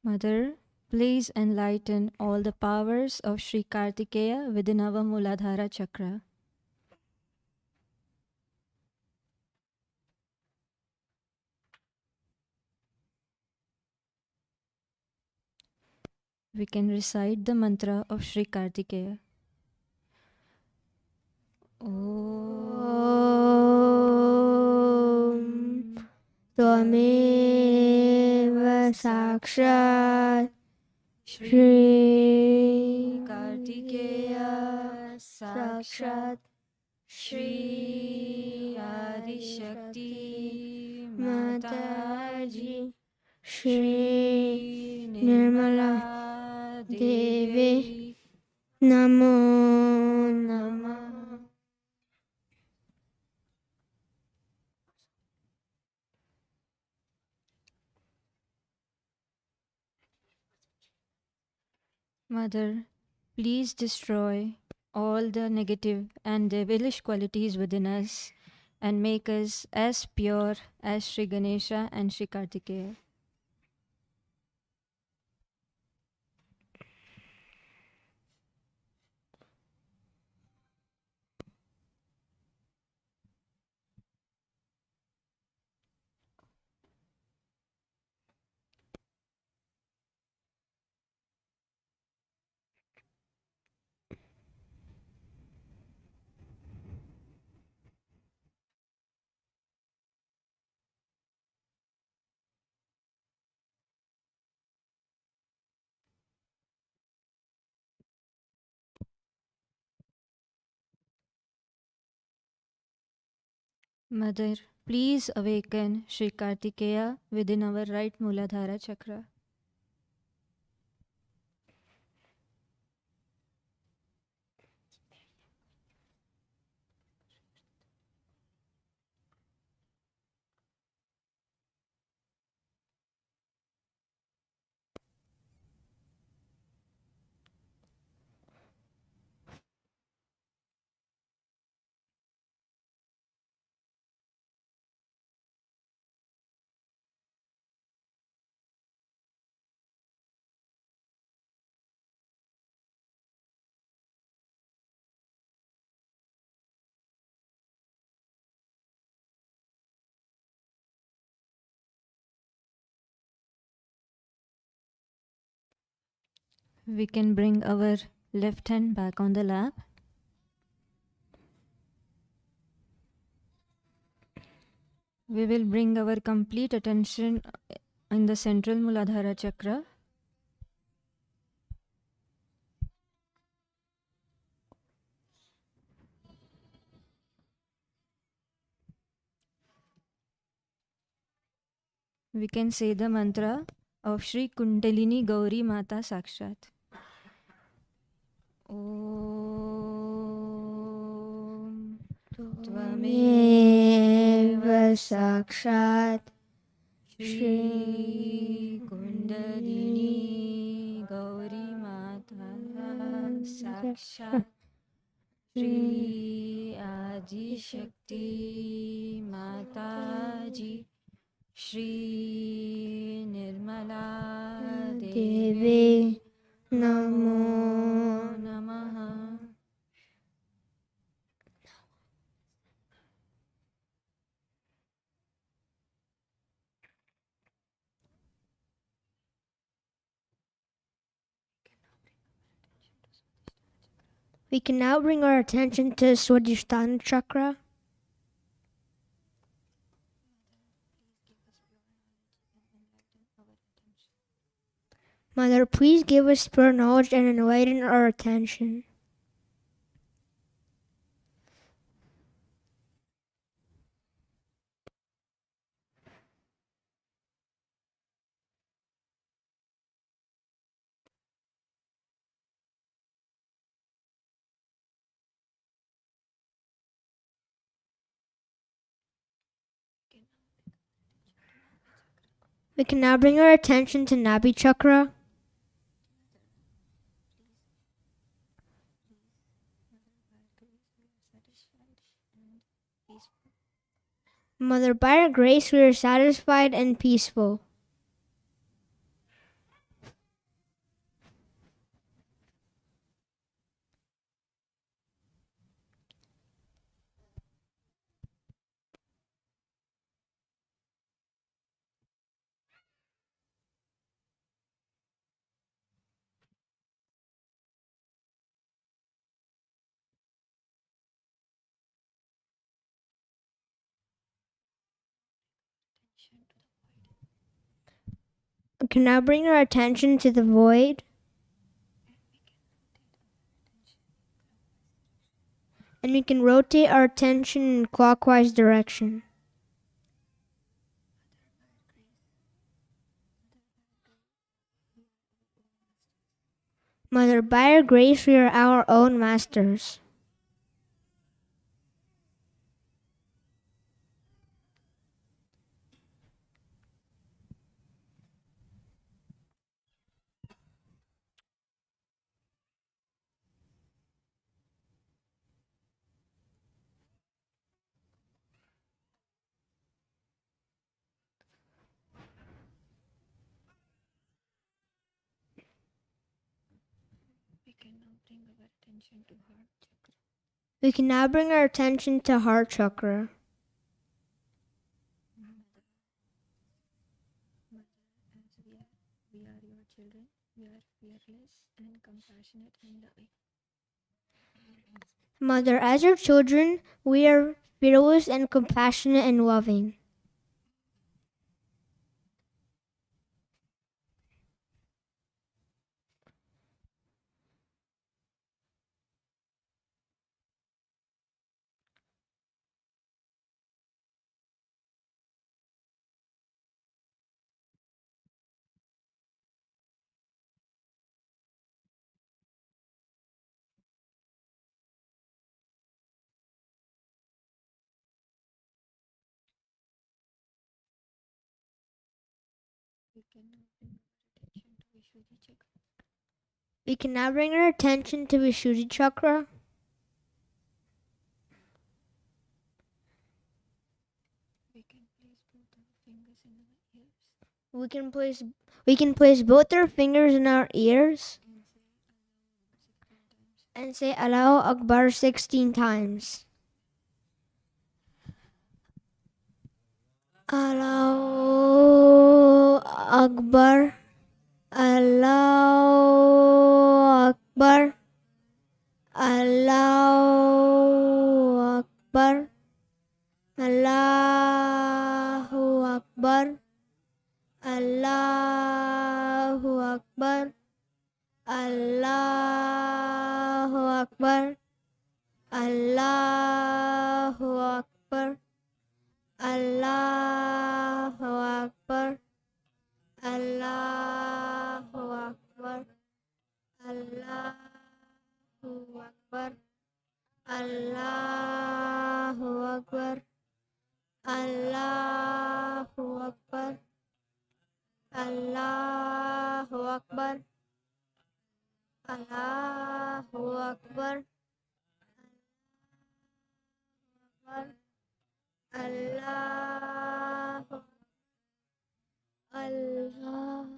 Mother, please enlighten all the powers of Sri Kartikeya within our Muladhara chakra. We can recite the mantra of Sri Kartikeya. Om Tvameva Sakshat Shri Kartikeya Sakshat Shri Adishakti Mataji Shri Nirmala Devi Namo Namah. Mother, please destroy all the negative and devilish qualities within us and make us as pure as Sri Ganesha and Sri Kartikeya. Mother, please awaken Sri Kartikeya within our right Muladhara chakra. We can bring our left hand back on the lap. We will bring our complete attention in the central Muladhara chakra. We can say the mantra of Shri Kundalini Gauri Mata Sakshat. Om Tvameva Sakshat Shri Kundalini Gauri Mata Sakshat Shri Adi Shakti Mataji Shri Nirmala Devi Namo Namo Namaha. We can now bring our attention to Swadhisthana chakra. Mother, please give us pure knowledge and enlighten our attention. We can now bring our attention to Nabi chakra. Mother, by your grace, we are satisfied and peaceful. We can now bring our attention to the void. And we can rotate our attention in clockwise direction. Mother, by your grace, we are our own masters. We can now bring our attention to heart chakra. We can now bring our attention to heart chakra. Mother, as we are your children, we are fearless and compassionate and loving. Mother, as your children, we are fearless and compassionate and loving. We can now bring our attention to Vishuddhi chakra. We can now bring our attention to Vishuddhi chakra. We can place both our fingers in our ears We can place both our fingers in our ears and say Allahu Akbar 16 times. and say Allahu Akbar. Allahu Akbar. Allahu Akbar. Allahu Akbar. Allahu Akbar. Allahu Akbar. Allahu Akbar. Allahu Akbar. Allahu Akbar. Allahu Akbar. Allahu Akbar. Allahu Akbar. Allahu Akbar. Allahu Akbar. Allahu Allah.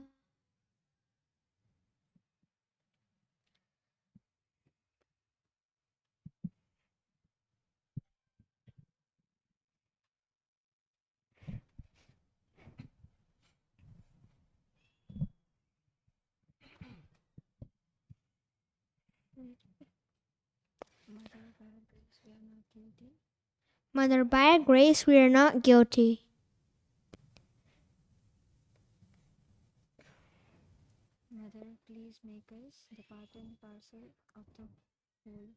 Mother, by your grace, we are not guilty. Mother, by your grace, we are not guilty. Mother, please make us the part and parcel of the whole.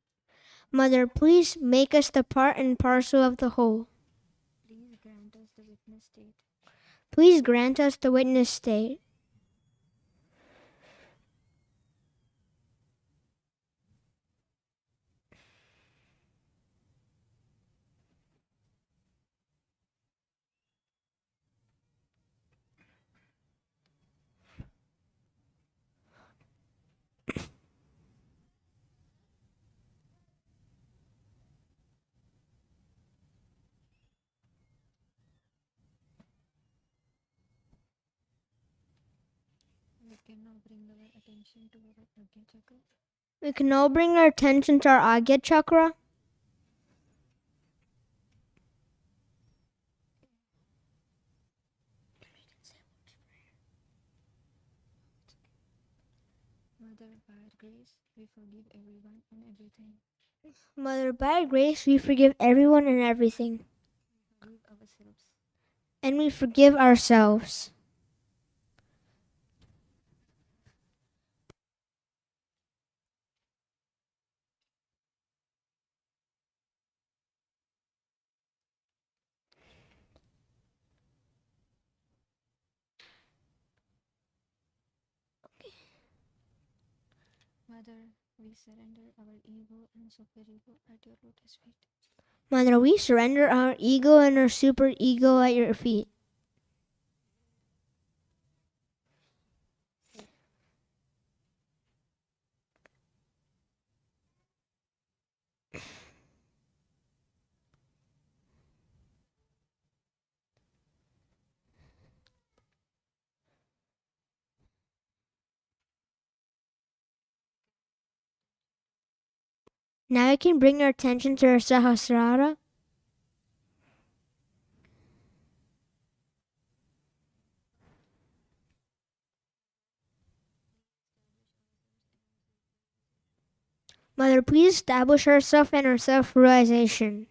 Mother, please make us the part and parcel of the whole. Please grant us the witness state. Please grant us the witness state. We can now bring our attention to our Agya chakra. We can now bring our attention to our Agya chakra. Mother, by your grace, we forgive everyone and everything. Mother, by your grace, we forgive everyone and everything. Forgive ourselves. And we forgive ourselves. Mother, we surrender our ego and superego at your lotus feet. Mother, we surrender our ego and our superego at your feet. Now we can bring our attention to our Sahasrara. Mother, please establish ourselves and our self-realization.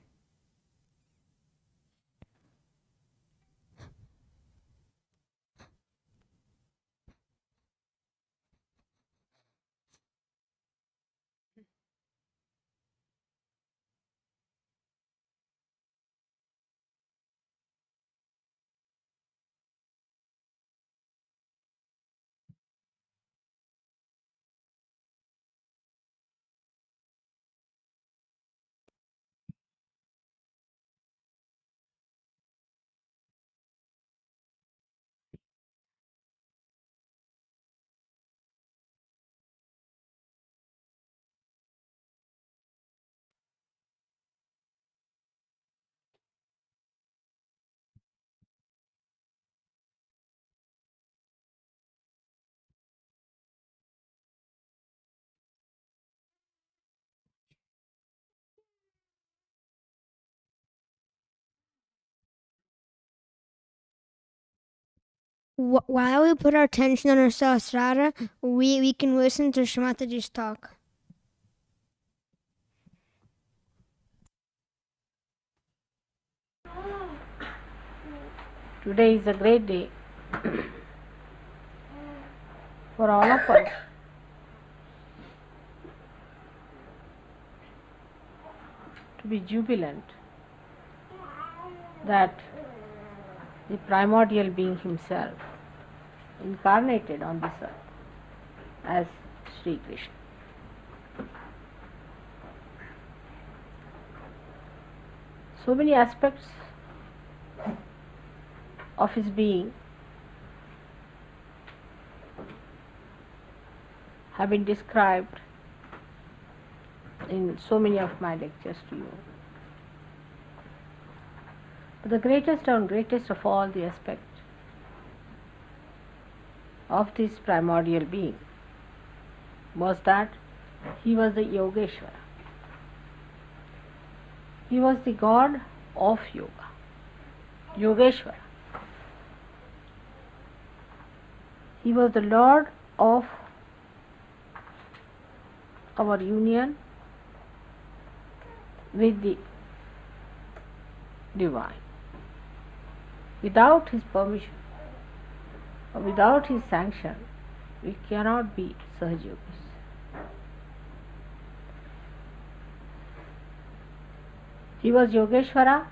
While we put our attention on our Sahasrara, we can listen to Shree Mataji's talk. Today is a great day for all of us. To be jubilant that the primordial being himself incarnated on this earth as Sri Krishna. So many aspects of his being have been described in so many of my lectures to you. But the greatest of all the aspects of this primordial being was that he was the Yogeshwara. He was the god of yoga, Yogeshwara. He was the Lord of our union with the divine. Without his permission or without his sanction, we cannot be Sahajogis. He was Yogeshwara,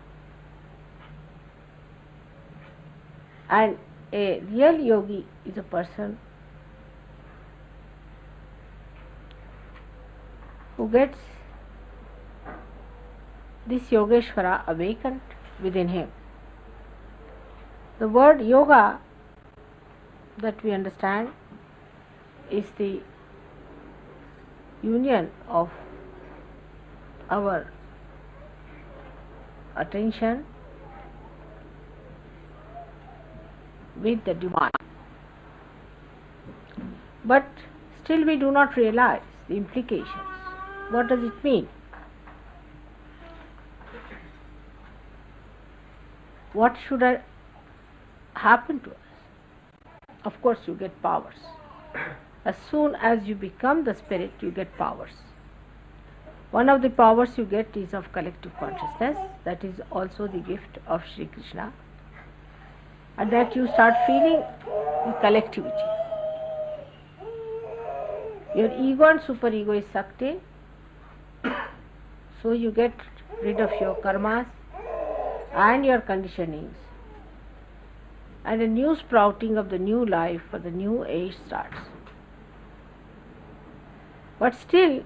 and a real yogi is a person who gets this Yogeshwara awakened within him. The word yoga that we understand is the union of our attention with the divine. But still we do not realize the implications. What does it mean? What should happen to us? Of course, you get powers. As soon as you become the spirit, you get powers. One of the powers you get is of collective consciousness. That is also the gift of Sri Krishna. And that you start feeling the collectivity. Your ego and superego is sucked in, so you get rid of your karmas and your conditionings, and a new sprouting of the new life for the new age starts. But still,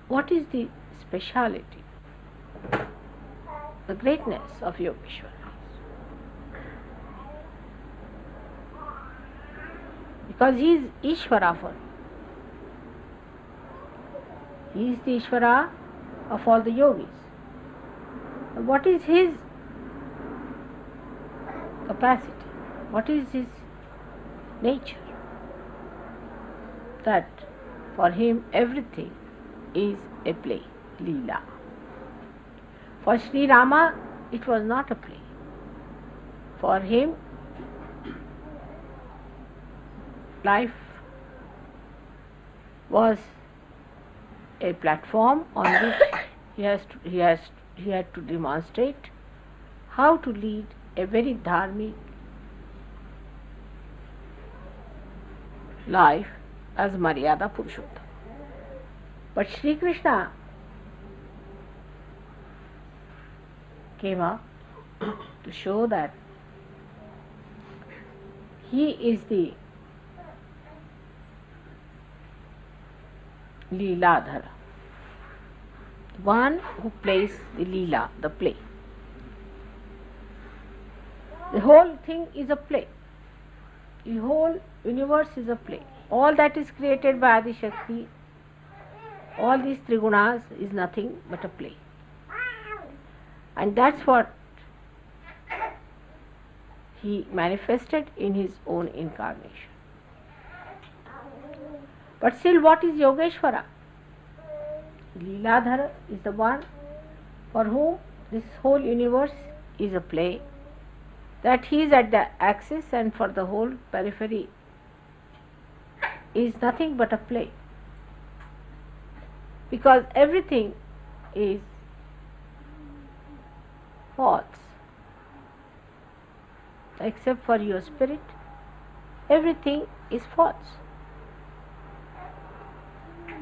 what is the speciality, the greatness of Yogeshwara? Because he is Ishvara for me. He is the Ishvara of all the yogis. What is his capacity? What is his nature? That for him everything is a play, Leela. For Sri Rama it was not a play. For him life was a platform on which he had to demonstrate how to lead a very dharmic life as Maryada Purushottam. But Sri Krishna came up to show that he is the Leeladhara, one who plays the Leela, the play. The whole thing is a play. The whole universe is a play. All that is created by Adi Shakti, all these Trigunas is nothing but a play. And that's what he manifested in his own incarnation. But still, what is Yogeshwara? Leeladhara is the one for whom this whole universe is a play, that he is at the axis and for the whole periphery is nothing but a play. Because everything is false. Except for your spirit, everything is false.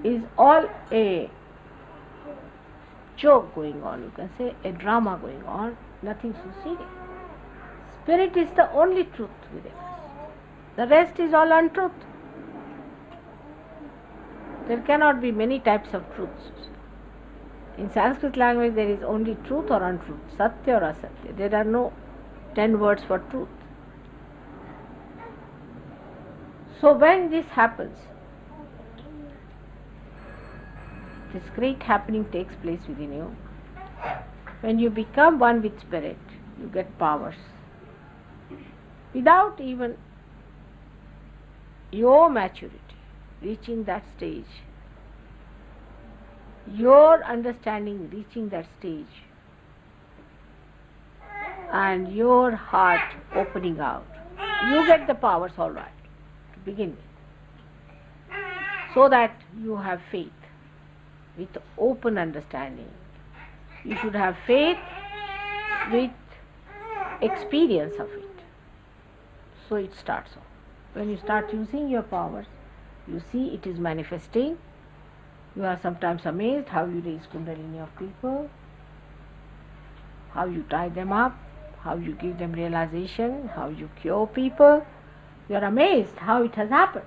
Is all a joke going on, you can say a drama going on, nothing so serious. Spirit is the only truth within us. The rest is all untruth. There cannot be many types of truths. In Sanskrit language there is only truth or untruth, satya or asatya. There are no 10 words for truth. So when this happens, this great happening takes place within you. When you become one with spirit, you get powers. Without even your maturity reaching that stage, your understanding reaching that stage, and your heart opening out, you get the powers all right to begin with, so that you have faith with open understanding. You should have faith with experience of it. So it starts off. When you start using your powers, you see it is manifesting. You are sometimes amazed how you raise Kundalini of people, how you tie them up, how you give them realization, how you cure people. You are amazed how it has happened.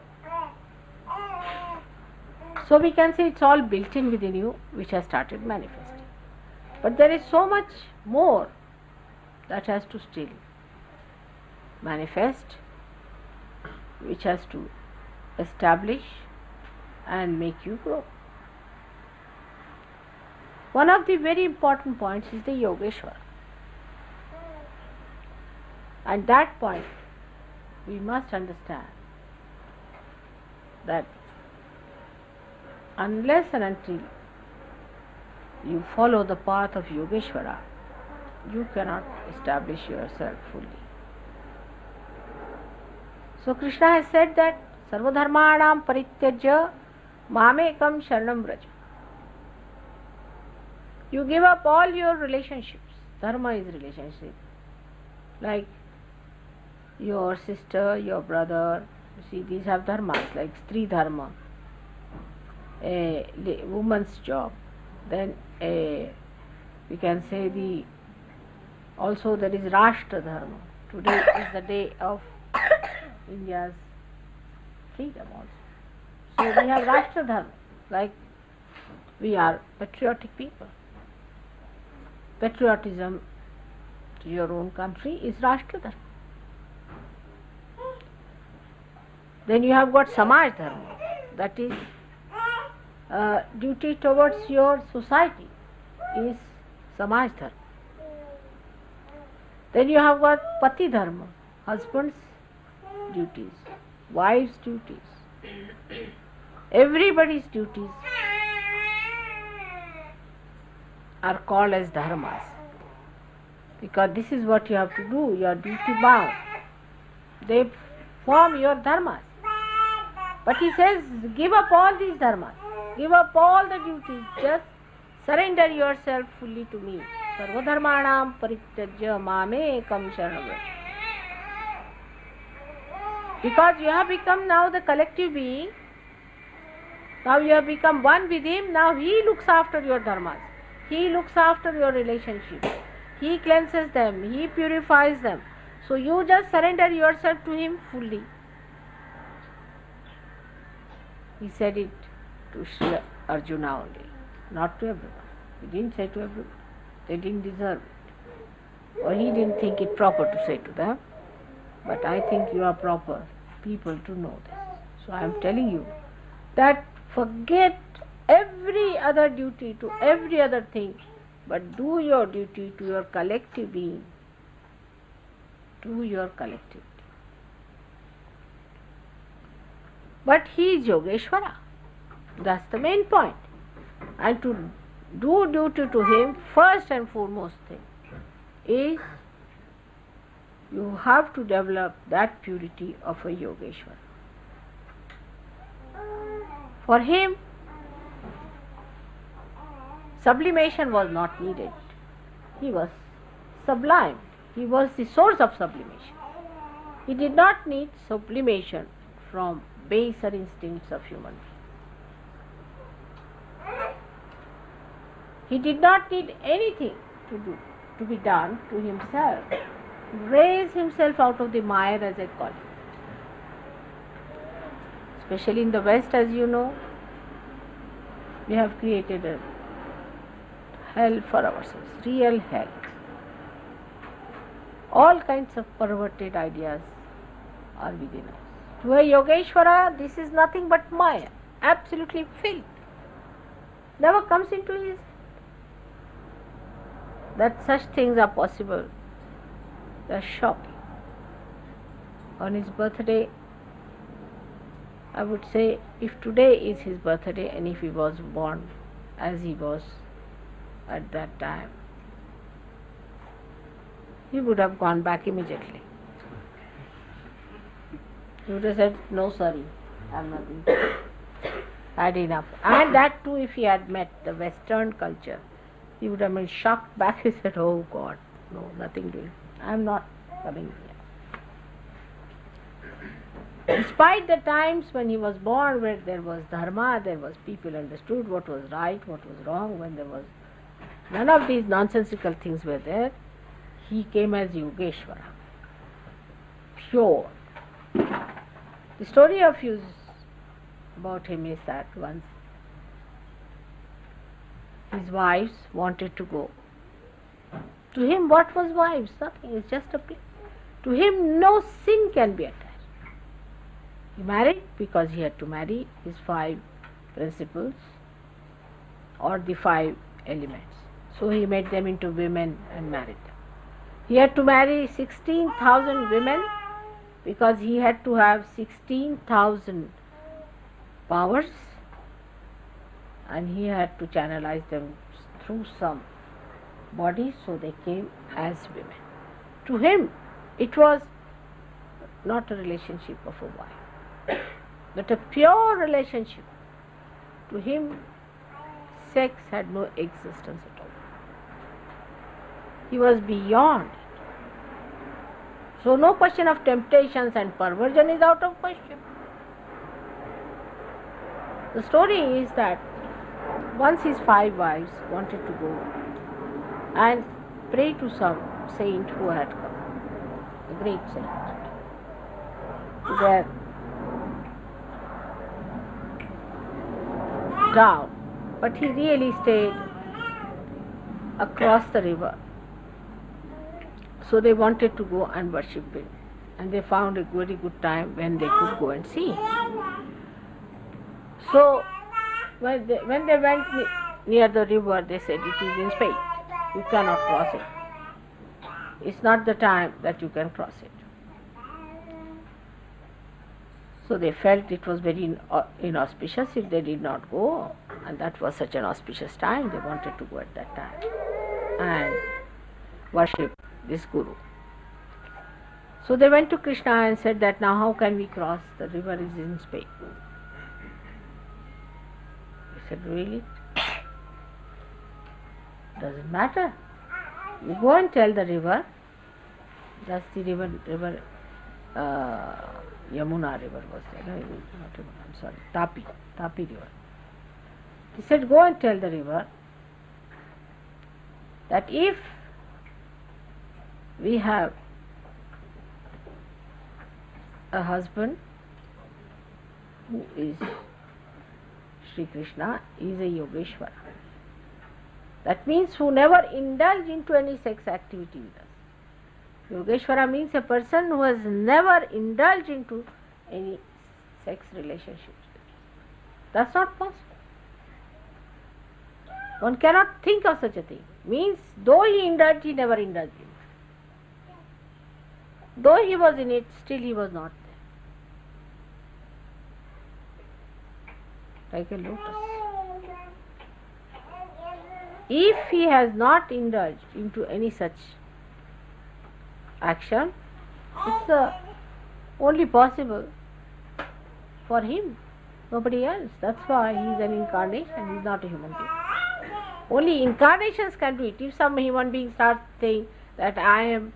So we can say it's all built in within you, which has started manifesting. But there is so much more that has to still manifest, which has to establish and make you grow. One of the very important points is the Yogeshwar. At that point, we must understand that unless and until you follow the path of Yogeshwara, you cannot establish yourself fully. So Krishna has said that Sarvadharmanam Parityajya Mamekam Sharanam Vraja. You give up all your relationships. Dharma is relationship. Like your sister, your brother. You see, these have dharmas, like Stree Dharma, a woman's job. Then we can say also there is Rashtra Dharma. Today is the day of India's freedom also. So we have Rashtra Dharma, like we are patriotic people. Patriotism to your own country is Rashtra Dharma. Then you have got Samaj Dharma, that is duty towards your society is Samaj Dharma. Then you have got Pati Dharma, husband's duties, wife's duties, everybody's duties are called as dharmas, because this is what you have to do, you are duty bound. They form your dharmas. But he says, give up all these dharmas, give up all the duties, just surrender yourself fully to me. Sarvadharmanam parityajya mamekam sharanam vraja. Because you have become now the collective being, now you have become one with him, now he looks after your dharmas, he looks after your relationships, he cleanses them, he purifies them. So you just surrender yourself to him fully. He said it to Sri Arjuna only, not to everyone. He didn't say to everyone. They didn't deserve it. Or he didn't think it proper to say to them. But I think you are proper people to know this. So I am telling you that forget every other duty to every other thing, but do your duty to your collective being, to your collectivity. But he is Yogeshwara. That's the main point. And to do duty to him, first and foremost thing is you have to develop that purity of a Yogeshwara. For him, sublimation was not needed. He was sublime. He was the source of sublimation. He did not need sublimation from baser instincts of human beings. He did not need anything to be done to himself, to raise himself out of the mire, as I call it. Especially in the West, as you know, we have created a hell for ourselves, real hell. All kinds of perverted ideas are within us. To a Yogeshwara, this is nothing but Maya, absolutely filth. Never comes into his that such things are possible. They are shocking. On his birthday, I would say, if today is his birthday and if he was born as he was at that time, he would have gone back immediately. He would have said, no sorry, I have nothing. Had enough. And that too, if he had met the Western culture, he would have been shocked back. He said, oh God, no, nothing doing. I am not coming here. Despite the times when he was born, where there was dharma, there was people understood what was right, what was wrong, when there was none of these nonsensical things were there, he came as Yogeshwara, pure. The story of about him is that once his wives wanted to go. To him, what was wives? Nothing, it's just a play. To him, no sin can be attached. He married because he had to marry his 5 principles or the 5 elements. So he made them into women and married them. He had to marry 16,000 women because he had to have 16,000 powers, and he had to channelize them through some bodies, so they came as women. To him, it was not a relationship of a wife, but a pure relationship. To him, sex had no existence at all. He was beyond it. So no question of temptations and perversion is out of question. The story is that once his 5 wives wanted to go and pray to some saint who had come, a great saint, to their down, but he really stayed across the river. So they wanted to go and worship him, and they found a very good time when they could go and see him. So when they went near the river, they said, it is in Spain, you cannot cross it. It's not the time that you can cross it. So they felt it was very inauspicious if they did not go, and that was such an auspicious time. They wanted to go at that time and worship this Guru. So they went to Krishna and said that now how can we cross? The river is in Spain. He said, really? Doesn't matter. You go and tell the river. That's the river Yamuna river was there. No, not Yamuna, I'm sorry, Tapi river. He said, go and tell the river that if we have a husband who is Sri Krishna, is a Yogeshwara. That means who never indulge into any sex activity with us. Yogeshwara means a person who has never indulged into any sex relationships. That's not possible. One cannot think of such a thing. Means though he indulged, he never indulged in it. Though he was in it, still he was not there. Like a lotus. If he has not indulged into any such action, it's only possible for him, nobody else. That's why he is an incarnation, he is not a human being. Only incarnations can do it. If some human being starts saying that I am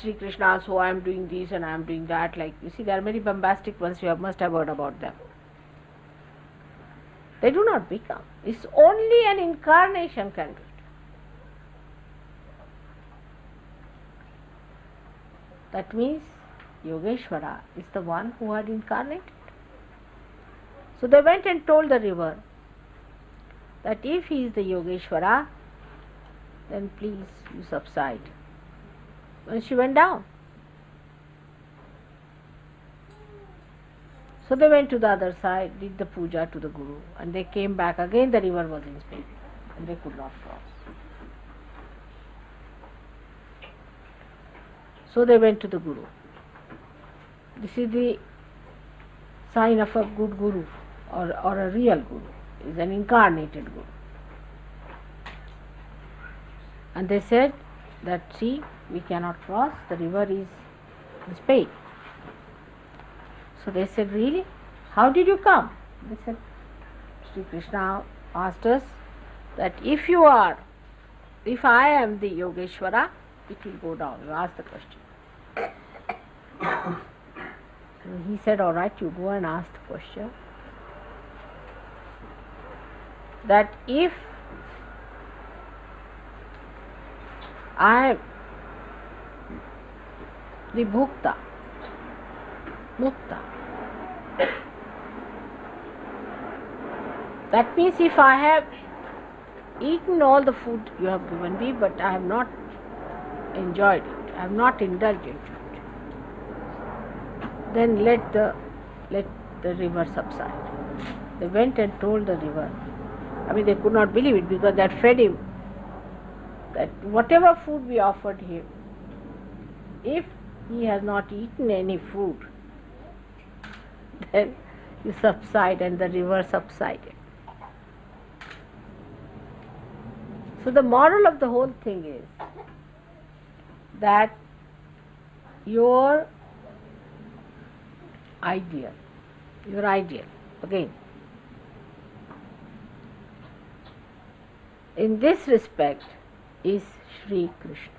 Sri Krishna, so I am doing this and I am doing that, like you see, there are many bombastic ones, you must have heard about them. They do not become. It's only an incarnation can do it. That means Yogeshwara is the one who had incarnated. So they went and told the river that if he is the Yogeshwara, then please you subside. And she went down. So they went to the other side, did the puja to the Guru, and they came back. Again the river was in Spain, and they could not cross. So they went to the Guru. This is the sign of a good Guru, or a real Guru, is an incarnated Guru. And they said that, see, we cannot cross, the river is in Spain. So they said, really? How did you come? They said, Sri Krishna asked us that if I am the Yogeshwara, it will go down. You ask the question. And he said, all right, you go and ask the question. That if I am the Bhukta, Mukta, that means if I have eaten all the food you have given me, but I have not enjoyed it, I have not indulged into it, then let the river subside. They went and told the river. I mean, they could not believe it, because that fed him, that whatever food we offered him, if he has not eaten any food, then you subside, and the river subsided. So the moral of the whole thing is that your ideal, again, in this respect is Sri Krishna.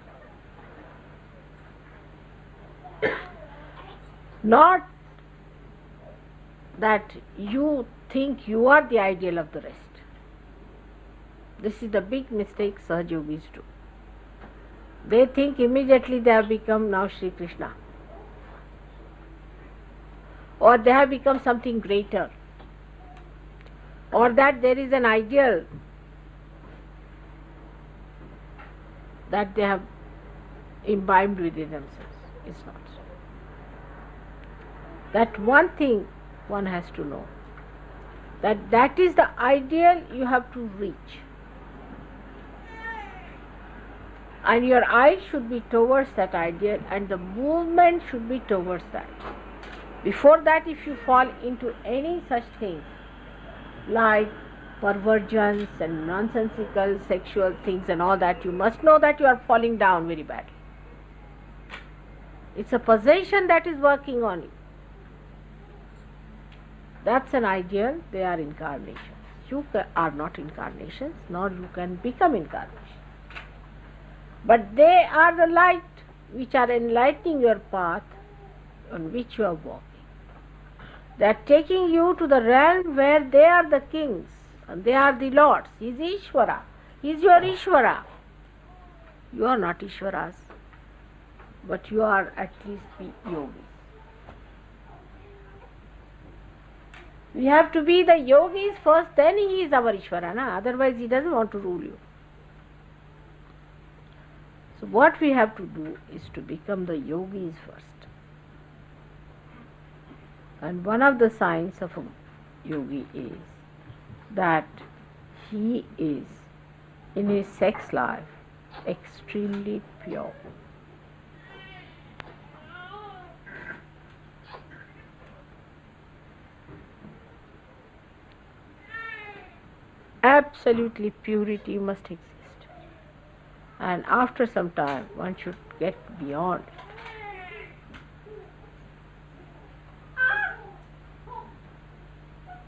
Not that you think you are the ideal of the rest. This is the big mistake Sahaja Yogis do. They think immediately they have become now Sri Krishna, or they have become something greater, or that there is an ideal that they have imbibed within themselves. It's not so. That one thing one has to know, that is the ideal you have to reach, and your eye should be towards that ideal, and the movement should be towards that. Before that, if you fall into any such thing like perversions and nonsensical sexual things and all that, you must know that you are falling down very badly. It's a possession that is working on you. That's an ideal. They are incarnations. You are not incarnations, nor you can become incarnations. But they are the light which are enlightening your path on which you are walking. They are taking you to the realm where they are the kings and they are the lords. He is Ishvara. He is your Ishvara. You are not Ishvaras, but you are at least the yogis. We have to be the yogis first, then he is our Ishvara. Otherwise he doesn't want to rule you. So what we have to do is to become the yogis first. And one of the signs of a yogi is that he is in his sex life extremely pure. Absolutely purity must exist. And after some time, one should get beyond it.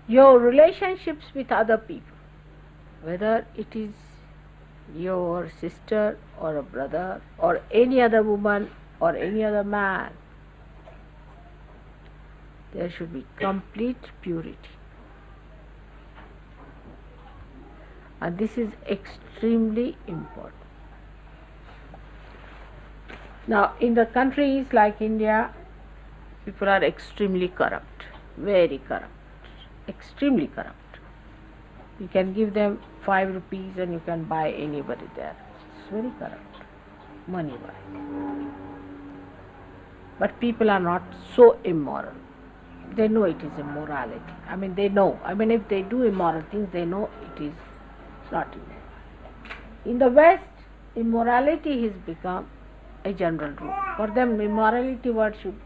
Your relationships with other people, whether it is your sister or a brother or any other woman or any other man, there should be complete purity. And this is extremely important. Now, in the countries like India, people are extremely corrupt, very corrupt, extremely corrupt. You can give them 5 rupees and you can buy anybody there. It's very corrupt, money-wise. But people are not so immoral. They know it is immorality. They know. If they do immoral things, they know it is not immoral. In the West, immorality has become a general rule. For them, immorality word should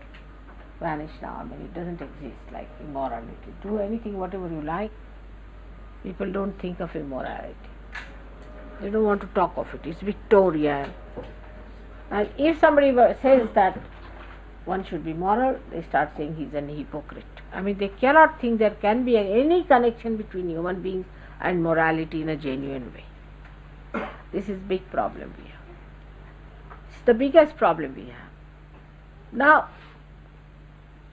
vanish now. It doesn't exist like immorality. Do anything, whatever you like. People don't think of immorality. They don't want to talk of it. It's Victorian. And if somebody says that one should be moral, they start saying he's an hypocrite. They cannot think there can be any connection between human beings and morality in a genuine way. This is big problem we have. It's the biggest problem we have. Now,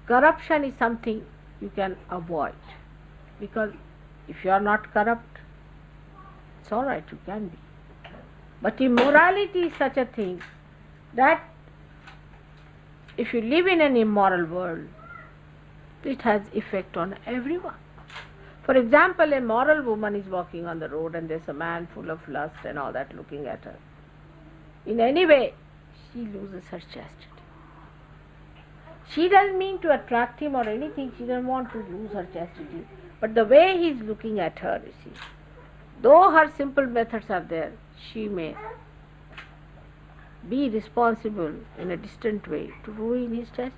corruption is something you can avoid, because if you are not corrupt, it's all right, you can be. But immorality is such a thing that if you live in an immoral world, it has effect on everyone. For example, a moral woman is walking on the road and there's a man full of lust and all that looking at her. In any way, she loses her chastity. She doesn't mean to attract him or anything, she doesn't want to lose her chastity. But the way he is looking at her, you see, though her simple methods are there, she may be responsible in a distant way to ruin his chastity,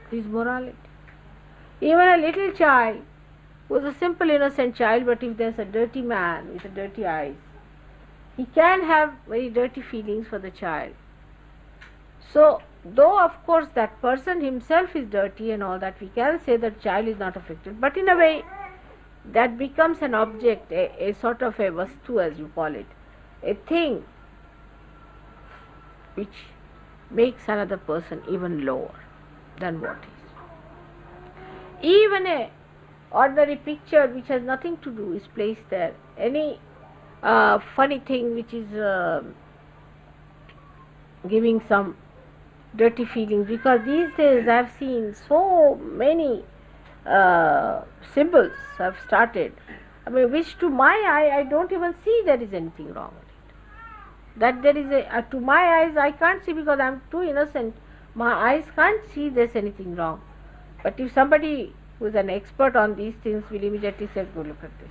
his morality. Even a little child who is a simple innocent child, but if there's a dirty man with dirty eyes, he can have very dirty feelings for the child. So, though of course that person himself is dirty and all that, we can say that child is not affected, but in a way that becomes an object, a sort of a vastu as you call it, a thing which makes another person even lower than what he is. Even a ordinary picture which has nothing to do is placed there. Any funny thing which is giving some dirty feelings, because these days I have seen so many symbols have started, I mean, which to my eye I don't even see there is anything wrong with it. That there is to my eyes I can't see because I'm too innocent. My eyes can't see there's anything wrong. But if somebody who is an expert on these things will immediately say, go look at this.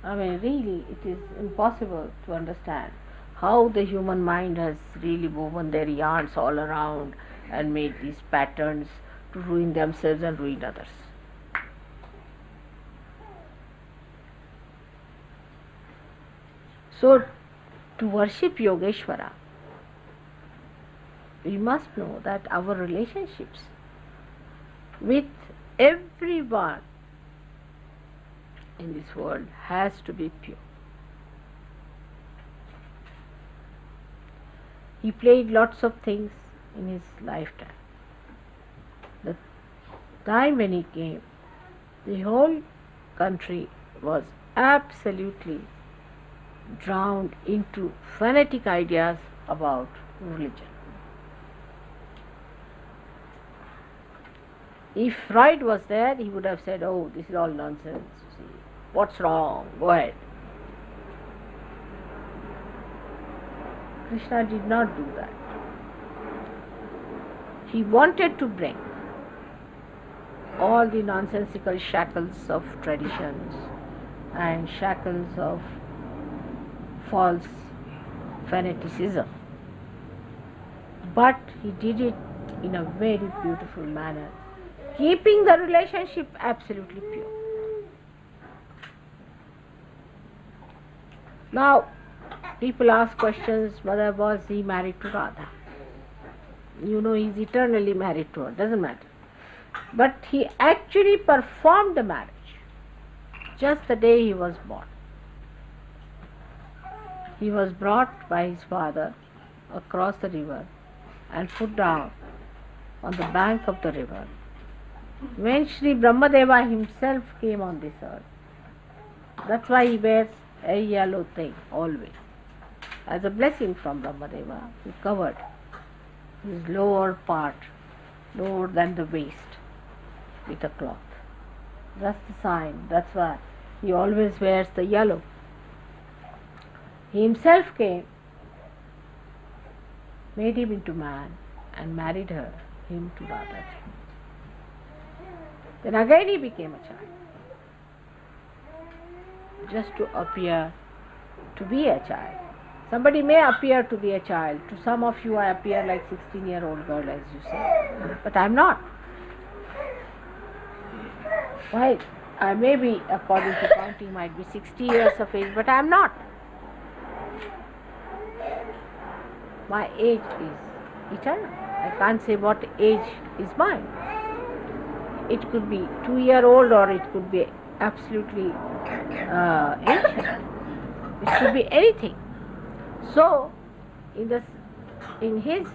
I mean, really, it is impossible to understand how the human mind has really woven their yarns all around and made these patterns to ruin themselves and ruin others. So, to worship Yogeshwara, we must know that our relationships with everyone in this world has to be pure. He played lots of things in his lifetime. The time when he came, the whole country was absolutely drowned into fanatic ideas about religion. If Freud was there, he would have said, oh, this is all nonsense. See, what's wrong? Go ahead. Krishna did not do that. He wanted to break all the nonsensical shackles of traditions and shackles of false fanaticism. But he did it in a very beautiful manner, keeping the relationship absolutely pure. Now, people ask questions, whether was he married to Radha? You know, he's eternally married to her, doesn't matter. But he actually performed the marriage just the day he was born. He was brought by his father across the river and put down on the bank of the river. When Sri Brahmadeva himself came on this earth, that's why he wears a yellow thing always. As a blessing from Brahmadeva, he covered his lower part, lower than the waist, with a cloth. That's the sign. That's why he always wears the yellow. He himself came, made him into man, and married him to Radha. Then again he became a child, just to appear to be a child. Somebody may appear to be a child. To some of you I appear like 16-year-old girl, as you say, but I am not. Why? I may be, according to counting, might be 60 years of age, but I am not. My age is eternal. I can't say what age is mine. It could be 2-year-old or it could be absolutely ancient. It could be anything. So, in his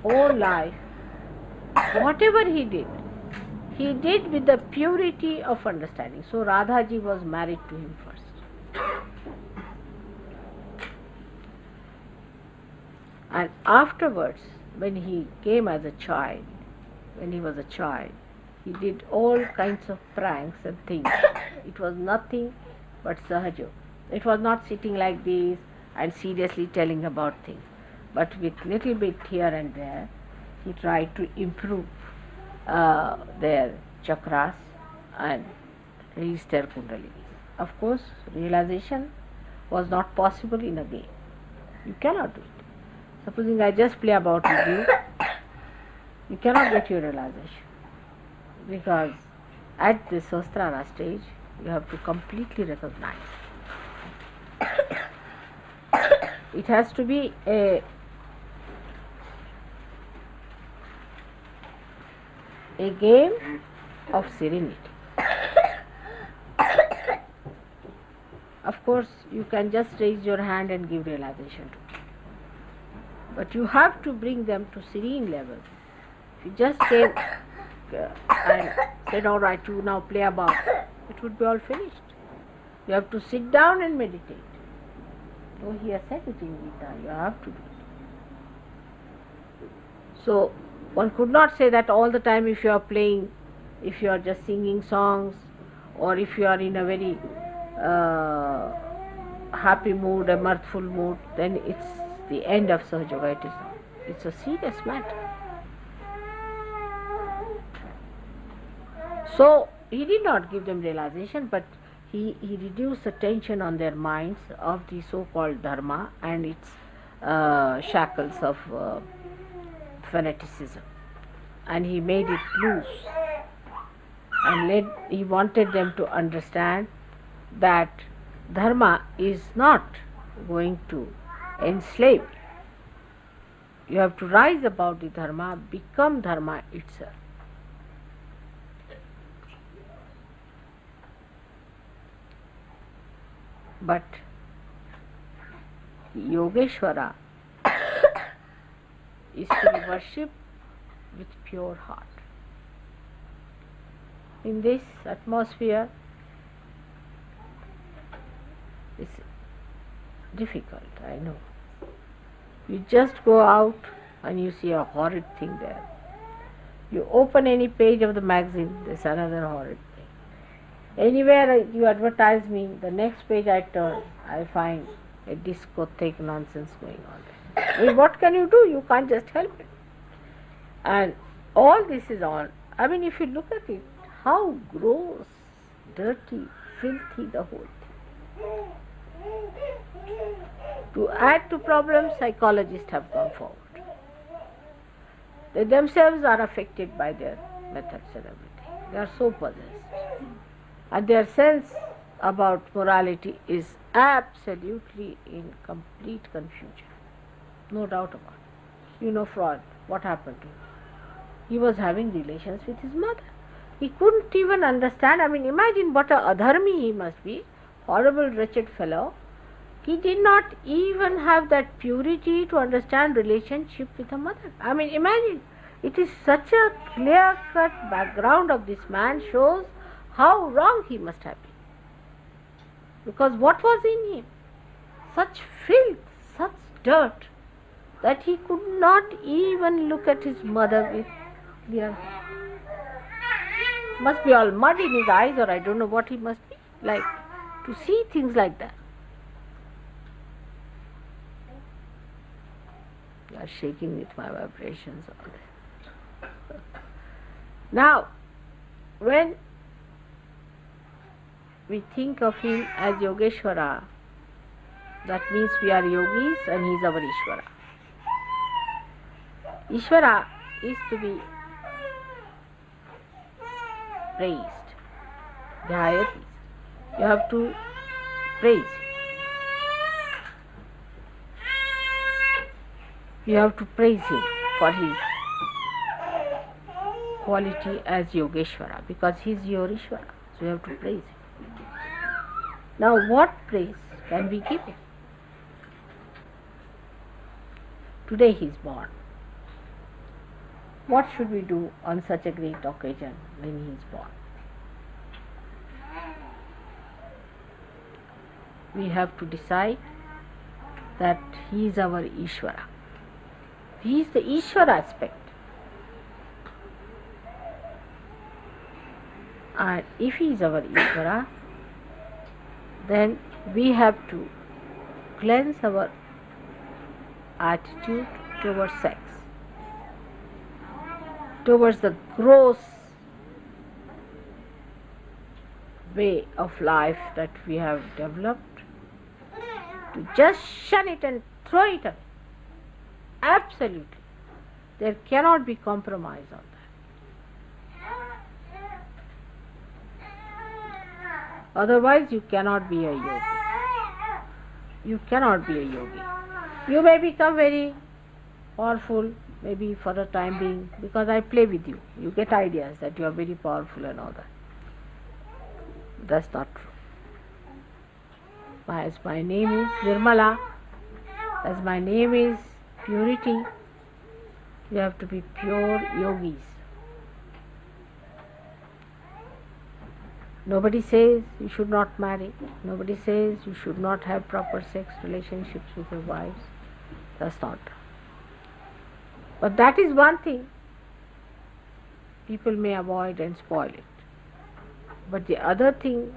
own life, whatever he did with the purity of understanding. So, Radhaji was married to him first. And afterwards, when he came as a child, when he was a child, he did all kinds of pranks and things. It was nothing but sahaja. It was not sitting like this and seriously telling about things. But with little bit here and there, he tried to improve their chakras and raise their kundalinis. Of course, realization was not possible in a game. You cannot do it. Supposing I just play about with you, you cannot get your realization. Because at the Sahasrara stage, you have to completely recognize. It has to be a game of serenity. Of course, you can just raise your hand and give realization to it. But you have to bring them to serene level. If you just came and said, all right, you now play about, it would be all finished. You have to sit down and meditate. Though he has said it in Gita, you have to do it. So one could not say that all the time if you are playing, if you are just singing songs, or if you are in a very happy mood, a mirthful mood, then it's the end of Sahaja Yoga. It is not. It's a serious matter. So he did not give them realization, but he reduced the tension on their minds of the so-called dharma and its shackles of fanaticism, and he made it loose, and he wanted them to understand that dharma is not going to enslave you. You have to rise above the dharma, become dharma itself. But Yogeshwara is to be worshipped with pure heart. In this atmosphere, it's difficult, I know. You just go out and you see a horrid thing there. You open any page of the magazine, there's another horrid thing. Anywhere you advertise me, the next page I turn, I find a discotheque nonsense going on there. I mean, what can you do? You can't just help it. And all this is on. I mean, if you look at it, how gross, dirty, filthy the whole thing. To add to problems, psychologists have come forward. They themselves are affected by their methods and everything. They are so possessed. And their sense about morality is absolutely in complete confusion. No doubt about it. You know Freud, what happened to him? He was having relations with his mother. He couldn't even understand. I mean, imagine what a adharmi he must be. Horrible, wretched fellow. He did not even have that purity to understand relationship with a mother. I mean, imagine. It is such a clear-cut background of this man shows how wrong he must have been. Because what was in him? Such filth, such dirt, that he could not even look at his mother with clear. Must be all mud in his eyes, or I don't know what he must be like to see things like that. You are shaking with my vibrations all day. Now, when we think of him as Yogeshwara, that means we are yogis and he is our Ishvara. Ishvara is to be praised. Dhyayati. You have to praise. You have to praise him for his quality as Yogeshwara, because he is your Ishvara. So you have to praise him. Now what praise can we give him? Today he is born. What should we do on such a great occasion when he is born? We have to decide that he is our Ishvara. He is the Ishvara aspect. And if he is our Ishvara, then we have to cleanse our attitude towards sex, towards the gross way of life that we have developed, to just shun it and throw it away. Absolutely. There cannot be compromise on that. Otherwise you cannot be a yogi. You cannot be a yogi. You may become very powerful, maybe for the time being, because I play with you. You get ideas that you are very powerful and all that. That's not true. As my name is Nirmala, as my name is purity, you have to be pure yogis. Nobody says you should not marry. Nobody says you should not have proper sex relationships with your wives. That's not true. But that is one thing people may avoid and spoil it. But the other thing,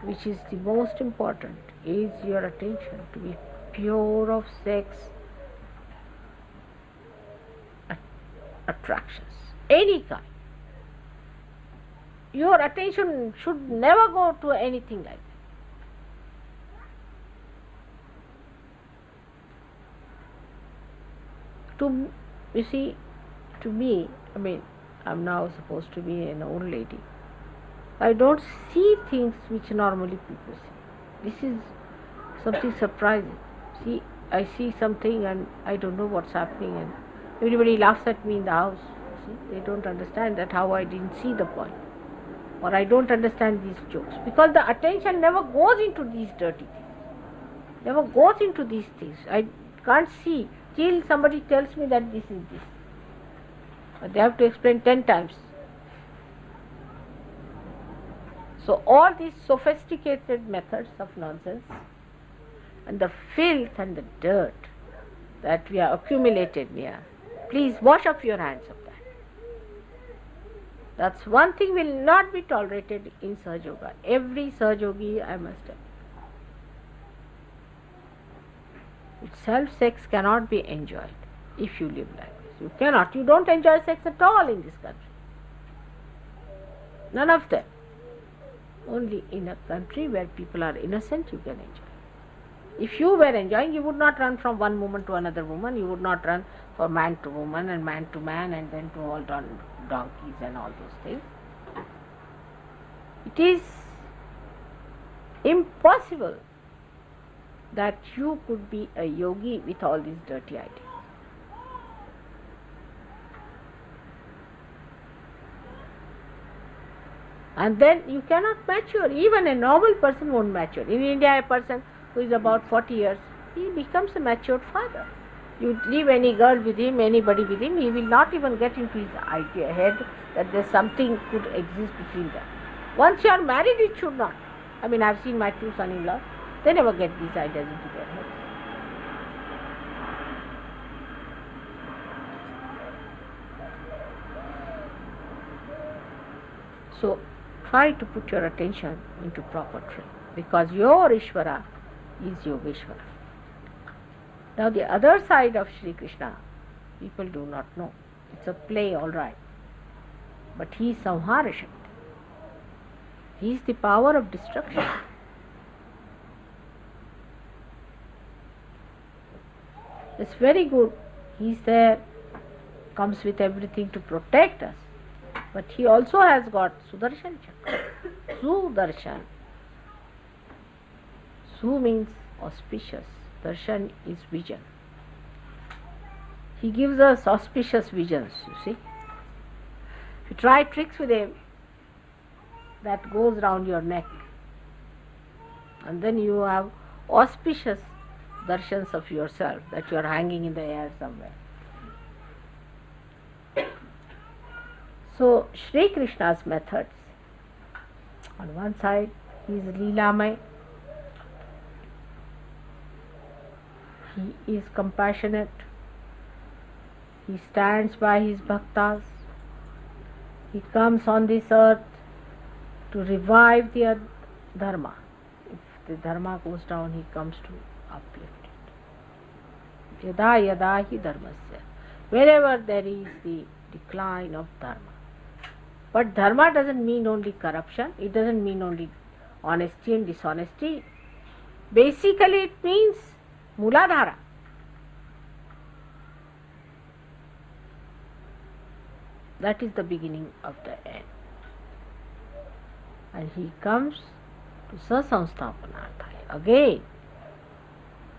which is the most important, is your attention to be pure of sex attractions, any kind. Your attention should never go to anything like that. You see, to me, I mean, I'm now supposed to be an old lady. I don't see things which normally people see. This is something surprising. See, I see something and I don't know what's happening, and everybody laughs at me in the house. See, they don't understand that how I didn't see the point, or I don't understand these jokes, because the attention never goes into these dirty things, never goes into these things. I can't see till somebody tells me that this is this. But they have to explain 10 times. So all these sophisticated methods of nonsense and the filth and the dirt that we have accumulated here, please wash off your hands of that. That's one thing will not be tolerated in Sahaja Yoga. Every Sahaja Yogi, I must tell you, self-sex cannot be enjoyed if you live like this. You cannot. You don't enjoy sex at all in this country. None of them. Only in a country where people are innocent you can enjoy. If you were enjoying, you would not run from one woman to another woman. You would not run from man to woman and man to man and then to all donkeys and all those things. It is impossible that you could be a yogi with all these dirty ideas. And then you cannot mature. Even a normal person won't mature. In India, a person who is about 40 years, he becomes a matured father. You leave any girl with him, anybody with him, he will not even get into his head that there's something could exist between them. Once you are married, it should not. I mean, I've seen my two son-in-laws, they never get these ideas into their heads. So, try to put your attention into proper train, because your Ishvara is Yogeshvara. Now the other side of Sri Krishna, people do not know. It's a play, all right. But he is Samhara Shakti. He is the power of destruction. It's very good. He's there, comes with everything to protect us. But he also has got Sudarshan Chakra. Sudarshan. Su means auspicious. Darshan is vision. He gives us auspicious visions, you see. If you try tricks with him, that goes round your neck. And then you have auspicious darshans of yourself, that you are hanging in the air somewhere. So, Sri Krishna's methods, on one side, he is Leelamay, he is compassionate, he stands by his bhaktas, he comes on this earth to revive the dharma. If the dharma goes down, he comes to uplift it. Yada yada hi dharmasya. Wherever there is the decline of dharma. But dharma doesn't mean only corruption, it doesn't mean only honesty and dishonesty. Basically it means Muladhara. That is the beginning of the end. And he comes to Sasamsthapanarthaya again,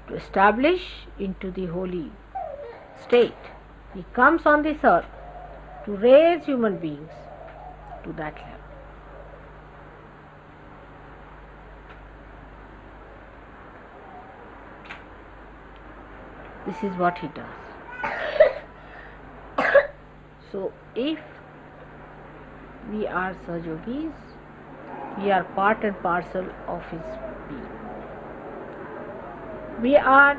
to establish into the holy state. He comes on this earth to raise human beings to that level. This is what he does. So, if we are Sahajogis, we are part and parcel of his being. We are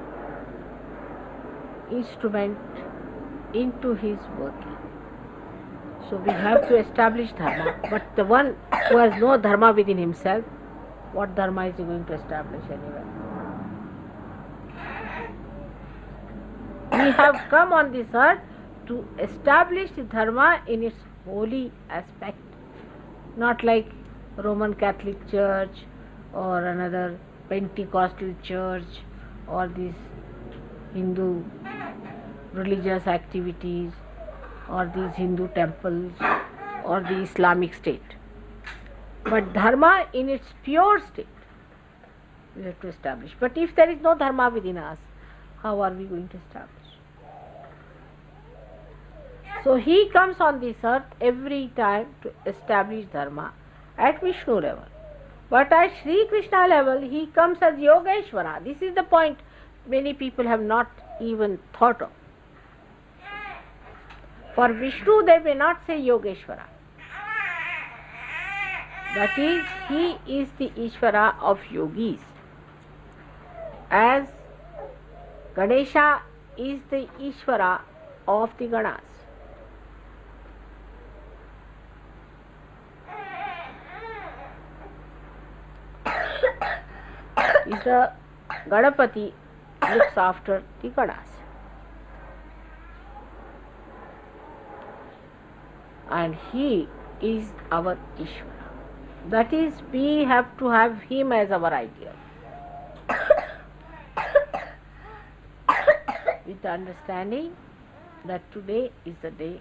instrument into his working. So we have to establish dharma. But the one who has no dharma within himself, what dharma is he going to establish anywhere? We have come on this earth to establish the dharma in its holy aspect, not like Roman Catholic Church or another Pentecostal church or these Hindu religious activities or these Hindu temples or the Islamic state. But dharma in its pure state we have to establish. But if there is no dharma within us, how are we going to establish? So he comes on this earth every time to establish dharma at Vishnu level. But at Sri Krishna level, he comes as Yogeshwara. This is the point many people have not even thought of. For Vishnu, they may not say Yogeshwara. That is, he is the Ishvara of yogis. As Ganesha is the Ishvara of the Ganas. Is the Ganapati looks after the Ganas. And he is our Ishvara. That is, we have to have him as our ideal. With the understanding that today is the day,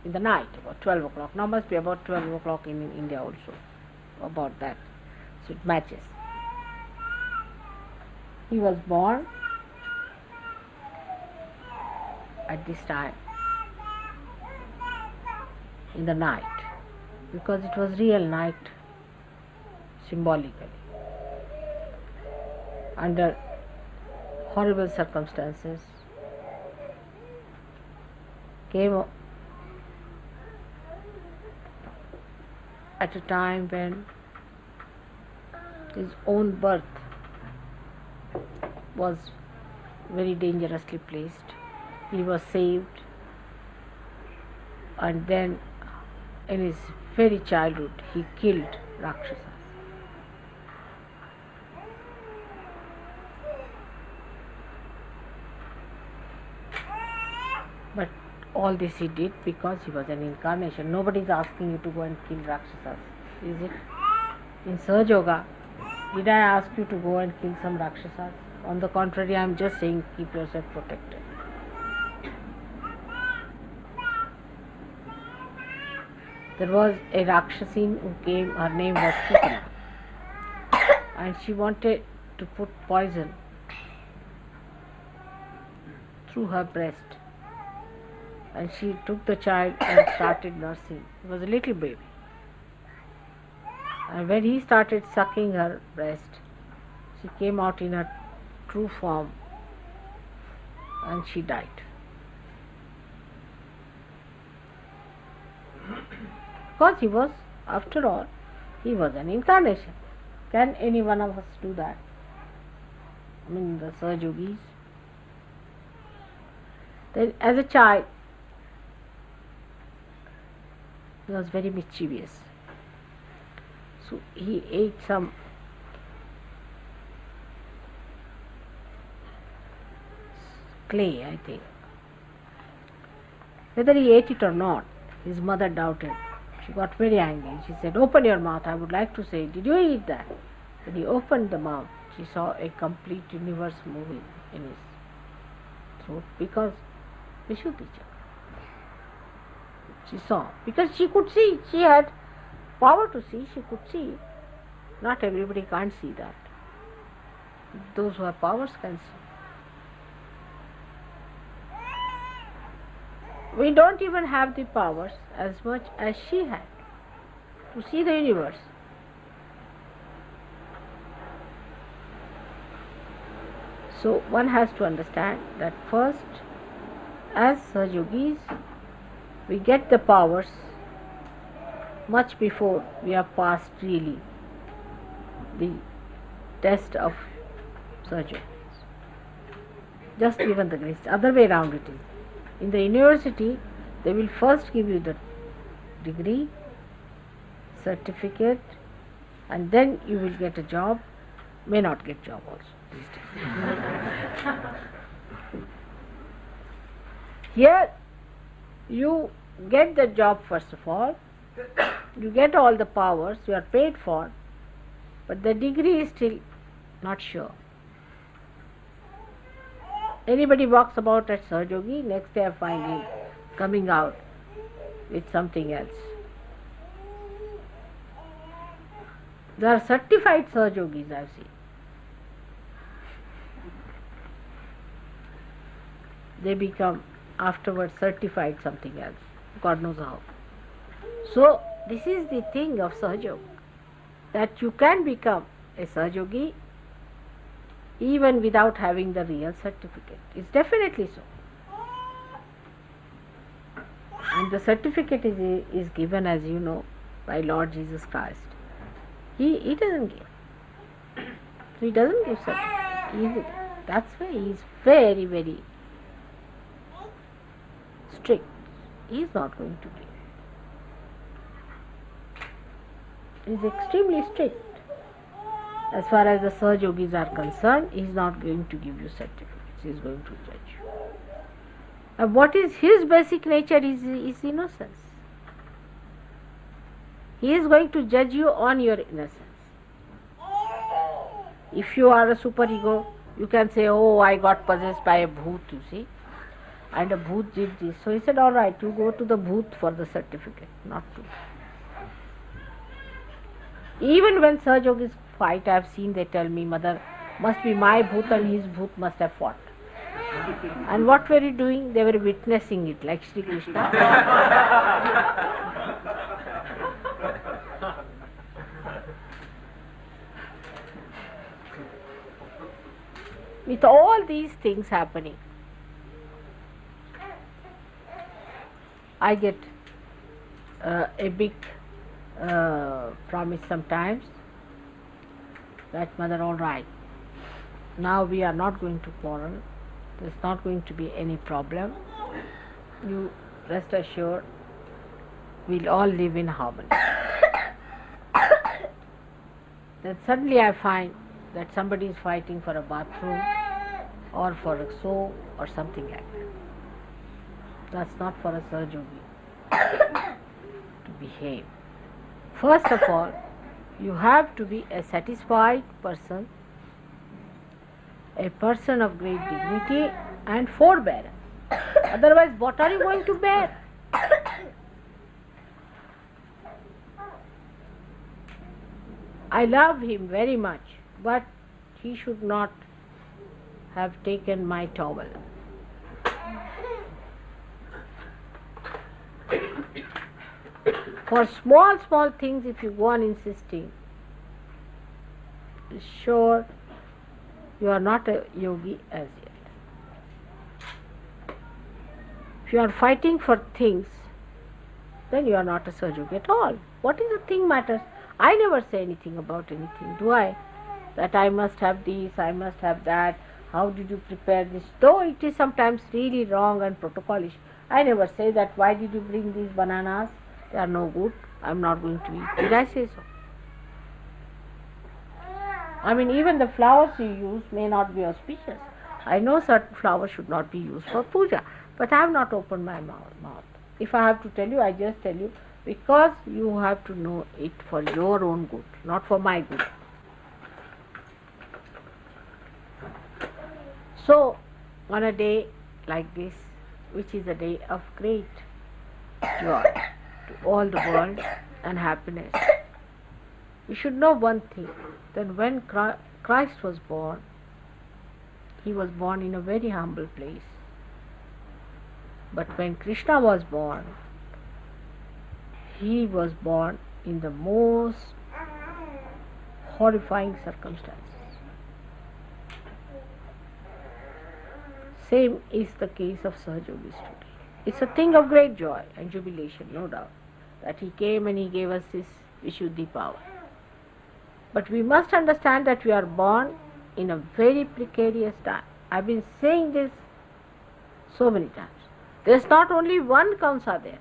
in the night, about 12 o'clock. Now must be about 12 o'clock in India also, about that. So it matches. He was born at this time, in the night, because it was real night, symbolically, under horrible circumstances, came at a time when his own birth was very dangerously placed. He was saved, and then in his very childhood he killed Rakshasas. But all this he did because he was an incarnation. Nobody is asking you to go and kill Rakshasas, is it? In Sahaja Yoga, did I ask you to go and kill some Rakshasas? On the contrary, I am just saying keep yourself protected. There was a Rakshasin who came, her name was Putana, and she wanted to put poison through her breast, and she took the child and started nursing. It was a little baby, and when he started sucking her breast, she came out in her true form and she died. Because he was, after all, he was an incarnation. Can any one of us do that? I mean, the Sahaja Yogis. Then, as a child, he was very mischievous. So he ate some clay, I think. Whether he ate it or not, his mother doubted. She got very angry. She said, "Open your mouth, I would like to say, did you eat that?" When he opened the mouth, she saw a complete universe moving in his throat, because Vishuddhi Chakra. She saw, because she could see, she had power to see, she could see. Not everybody can't see that. Those who have powers can see. We don't even have the powers as much as she had to see the universe. So one has to understand that first, as Sahaja Yogis, we get the powers much before we are past really the test of Sahaja Yogis. Just given the grace. Other way around it is. In the university, they will first give you the degree, certificate, and then you will get a job. May not get job also these days. Here, you get the job first of all, you get all the powers, you are paid for, but the degree is still not sure. Anybody walks about as Sahajogi, next day I find him coming out with something else. There are certified Sahajogis I have seen. They become afterwards certified something else, God knows how. So this is the thing of Sahajoga, that you can become a Sahajogi even without having the real certificate. It's definitely so. And the certificate is given, as you know, by Lord Jesus Christ. He doesn't give. So he doesn't give certificate easily. That's why he is very, very strict. He is not going to give. He is extremely strict. As far as the Sahajogis are concerned, he is not going to give you certificates. He is going to judge you. And what is his basic nature is innocence. He is going to judge you on your innocence. If you are a superego, you can say, oh, I got possessed by a bhoot, you see, and a bhoot did this. So he said, all right, you go to the bhoot for the certificate, not to. Even when Sahajogis fight, I have seen, they tell me, mother, must be my bhoot and his bhoot must have fought. And what were you doing? They were witnessing it, like Sri Krishna. With all these things happening, I get a big promise sometimes that, mother, all right, now we are not going to quarrel, there's not going to be any problem, you rest assured, we'll all live in harmony. Then suddenly I find that somebody is fighting for a bathroom or for a soap or something like that. That's not for a Sahajogi to behave. First of all, you have to be a satisfied person, a person of great dignity and forbearance. Otherwise, what are you going to bear? I love him very much, but he should not have taken my towel. For small things, if you go on insisting, sure you are not a yogi as yet. If you are fighting for things, then you are not a Sahajogi at all. What is the thing matters? I never say anything about anything, do I? That I must have this, I must have that, how did you prepare this? Though it is sometimes really wrong and protocolish, I never say that, why did you bring these bananas? They are no good, I am not going to eat. Did I say so? I mean, even the flowers you use may not be auspicious. I know certain flowers should not be used for puja, but I have not opened my mouth. If I have to tell you, I just tell you, because you have to know it for your own good, not for my good. So, on a day like this, which is a day of great joy to all the world and happiness, we should know one thing, that when Christ was born, he was born in a very humble place. But when Krishna was born, he was born in the most horrifying circumstances. Same is the case of Sahajogis today. It's a thing of great joy and jubilation, no doubt, that he came and he gave us this Vishuddhi power. But we must understand that we are born in a very precarious time. I've been saying this so many times. There's not only one Kamsa there.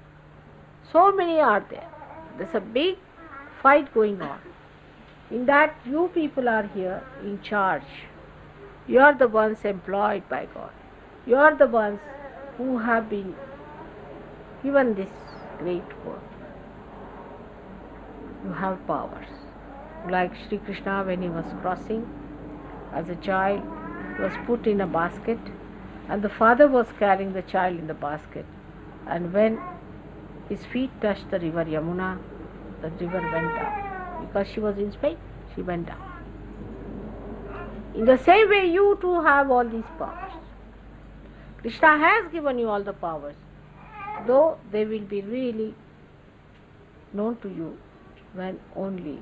So many are there. There's a big fight going on. In that you people are here in charge. You are the ones employed by God. You are the ones who have been given this great work. You have powers. Like Sri Krishna, when he was crossing as a child, he was put in a basket, and the father was carrying the child in the basket. And when his feet touched the river Yamuna, the river went down. Because she was in Spain, she went down. In the same way, you too have all these powers. Krishna has given you all the powers, though they will be really known to you when only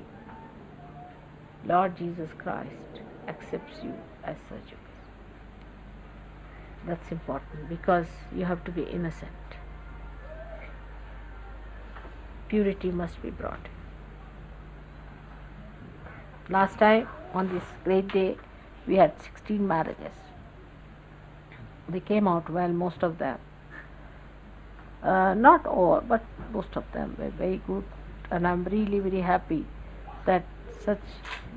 Lord Jesus Christ accepts you as such. That's important, because you have to be innocent. Purity must be brought. Last time, on this great day, we had 16 marriages. They came out well, most of them. Not all, but most of them were very good. And I'm really very happy that such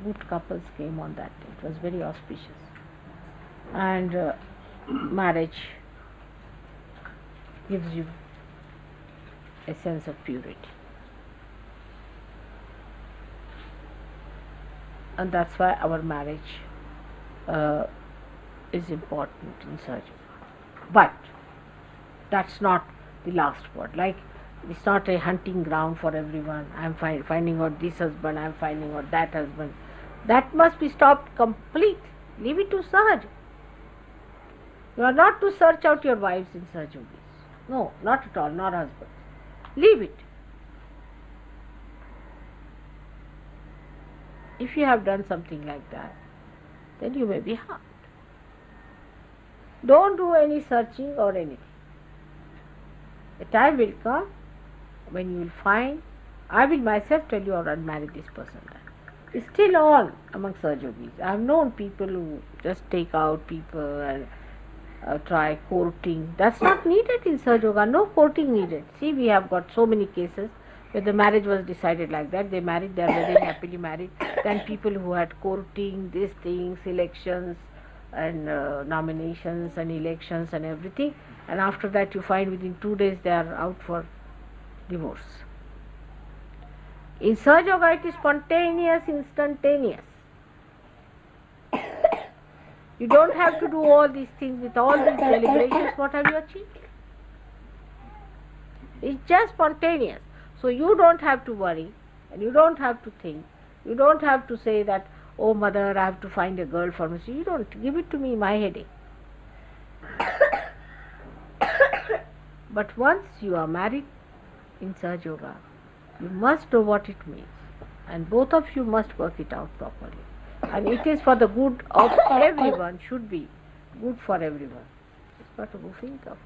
good couples came on that day. It was very auspicious. And marriage gives you a sense of purity. And that's why our marriage is important in surgery. But that's not the last word. Like, it's not a hunting ground for everyone. I'm finding out this husband, I'm finding out that husband. That must be stopped completely. Leave it to Sahaj. You are not to search out your wives in Sahaj Yogis. No, not at all, not husbands. Leave it. If you have done something like that, then you may be harmed. Don't do any searching or anything. A time will come when you will find, I will myself tell you, or unmarry this person. It's still on among Sahaj Yogis. I have known people who just take out people and try courting. That's not needed in Sahaj Yoga. No courting needed. See, we have got so many cases where the marriage was decided like that. They married, they are very happily married. Then people who had courting, these things, elections and nominations and elections and everything. And after that you find within 2 days they are out for divorce. In Sahaj Yoga it is spontaneous, instantaneous. You don't have to do all these things with all these deliberations. What have you achieved? It's just spontaneous. So you don't have to worry and you don't have to think. You don't have to say that, oh mother, I have to find a girl for me. So you don't. Give it to me, my headache. But once you are married in Sahaj Yoga, you must know what it means. And both of you must work it out properly. And it is for the good of everyone, should be good for everyone. It's not a goofing of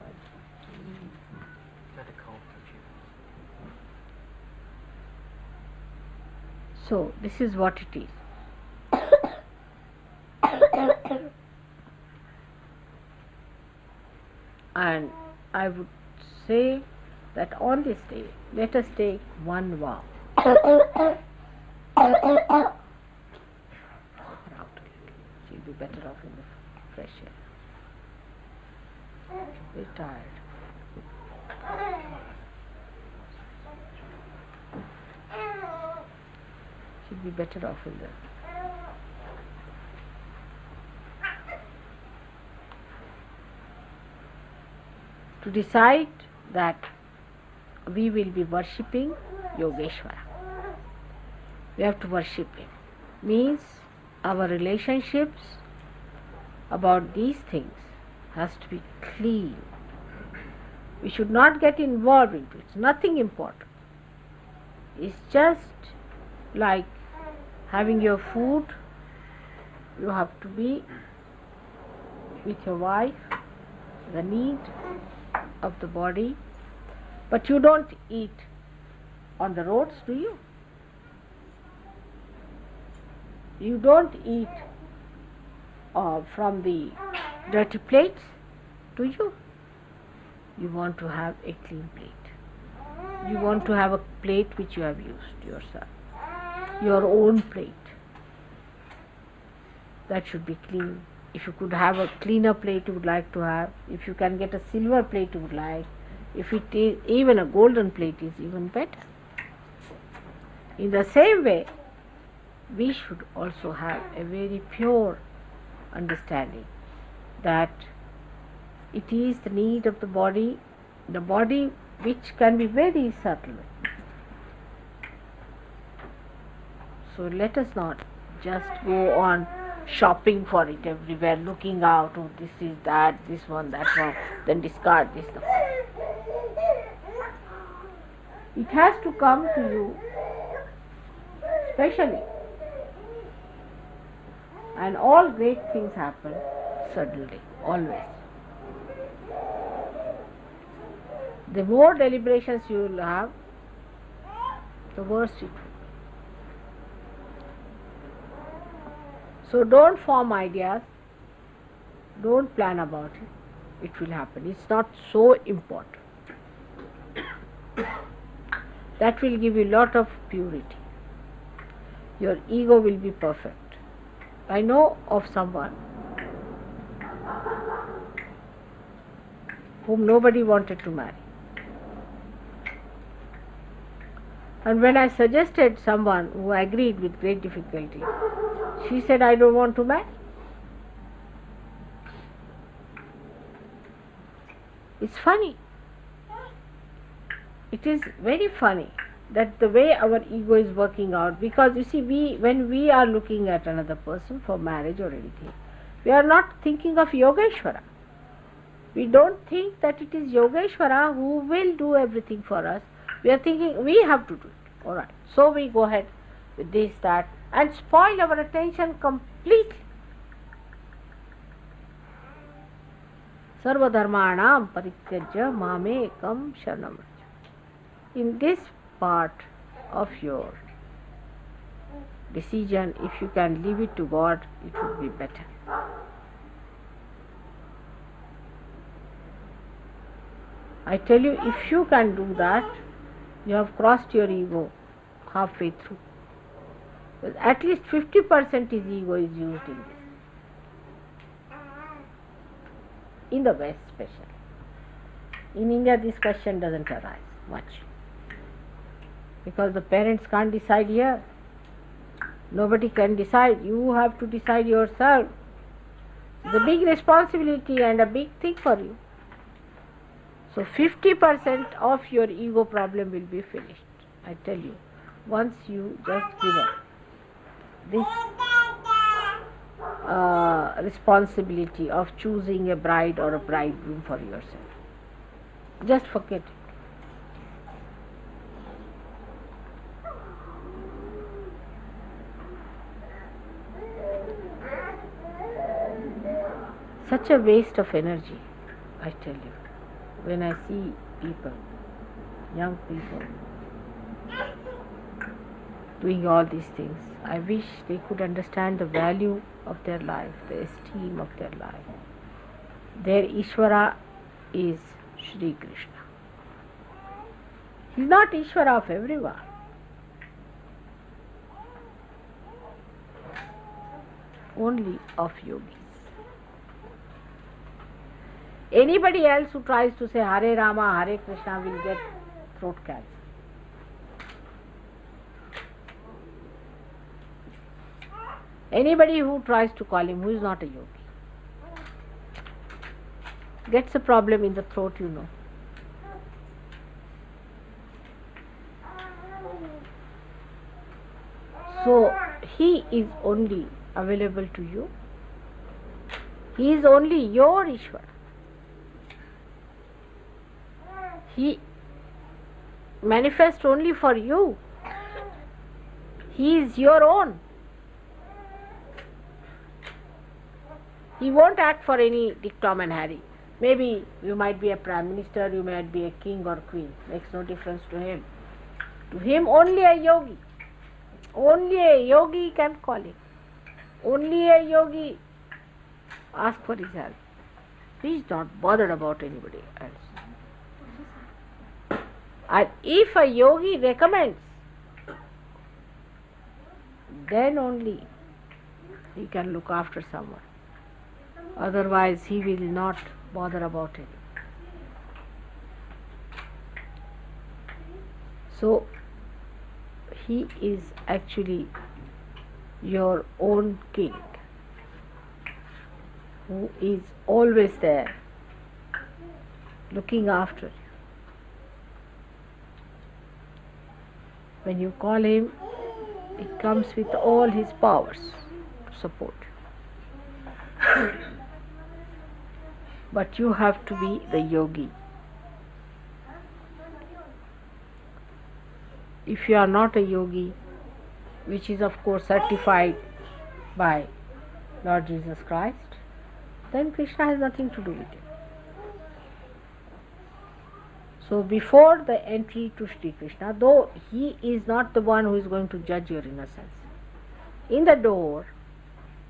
So, this is what it is. And I would say that on this day, let us take one vow. She'll be better off in the fresh air. Very tired. She'll be better off in the... To decide that we will be worshipping Yogeshwara. We have to worship him. Means our relationships about these things has to be clean. We should not get involved into it. It's nothing important. It's just like having your food. You have to be with your wife, the need of the body. But you don't eat on the roads, do you? You don't eat from the dirty plates, do you? you want to have a clean plate. You want to have a plate which you have used yourself, your own plate. That should be clean. If you could have a cleaner plate you would like to have, if you can get a silver plate you would like, if it is even a golden plate is even better. In the same way, we should also have a very pure understanding that it is the need of the body which can be very subtle. So let us not just go on shopping for it everywhere, looking out, oh this is that, this one, that one, then discard this. It has to come to you specially. And all great things happen suddenly, always. The more deliberations you will have, the worse it will be. So don't form ideas, don't plan about it, it will happen. It's not so important. That will give you a lot of purity. Your ego will be perfect. I know of someone whom nobody wanted to marry. And when I suggested someone who agreed with great difficulty, she said, I don't want to marry. It's funny. It is very funny that the way our ego is working out, because you see, when we are looking at another person for marriage or anything, we are not thinking of Yogeshwara. We don't think that it is Yogeshwara who will do everything for us. We are thinking we have to do it. Alright, so we go ahead with this, that, and spoil our attention completely. Sarva dharmanam parityajya mamekam sharanam vraja. In this part of your decision, if you can leave it to God, it would be better. I tell you, if you can do that, you have crossed your ego halfway through. But at least 50% is ego is used in this. In the West especially. In India this question doesn't arise much. Because the parents can't decide here. Nobody can decide. You have to decide yourself. It's a big responsibility and a big thing for you. So 50% of your ego problem will be finished. I tell you. Once you just give up this responsibility of choosing a bride or a bridegroom for yourself. Just forget it. Such a waste of energy, I tell you, when I see people, young people, doing all these things. I wish they could understand the value of their life, the esteem of their life. Their Ishvara is Shri Krishna. He is not Ishvara of everyone. Only of yogis. Anybody else who tries to say Hare Rama, Hare Krishna will get throat cancer. Anybody who tries to call him, who is not a yogi, gets a problem in the throat, you know. So, he is only available to you. He is only your Ishvara. He manifests only for you. He is your own. He won't act for any Dick, Tom and Harry. Maybe you might be a prime minister, you might be a king or queen. Makes no difference to him. To him only a yogi. Only a yogi can call him. Only a yogi ask for his help. He is not bothered about anybody else. And if a yogi recommends, then only he can look after someone. Otherwise, he will not bother about it. So, he is actually your own king, who is always there, looking after you. When you call him, he comes with all his powers to support you. But you have to be the yogi. If you are not a yogi, which is of course certified by Lord Jesus Christ, then Krishna has nothing to do with it. So before the entry to Sri Krishna, though he is not the one who is going to judge your innocence, in the door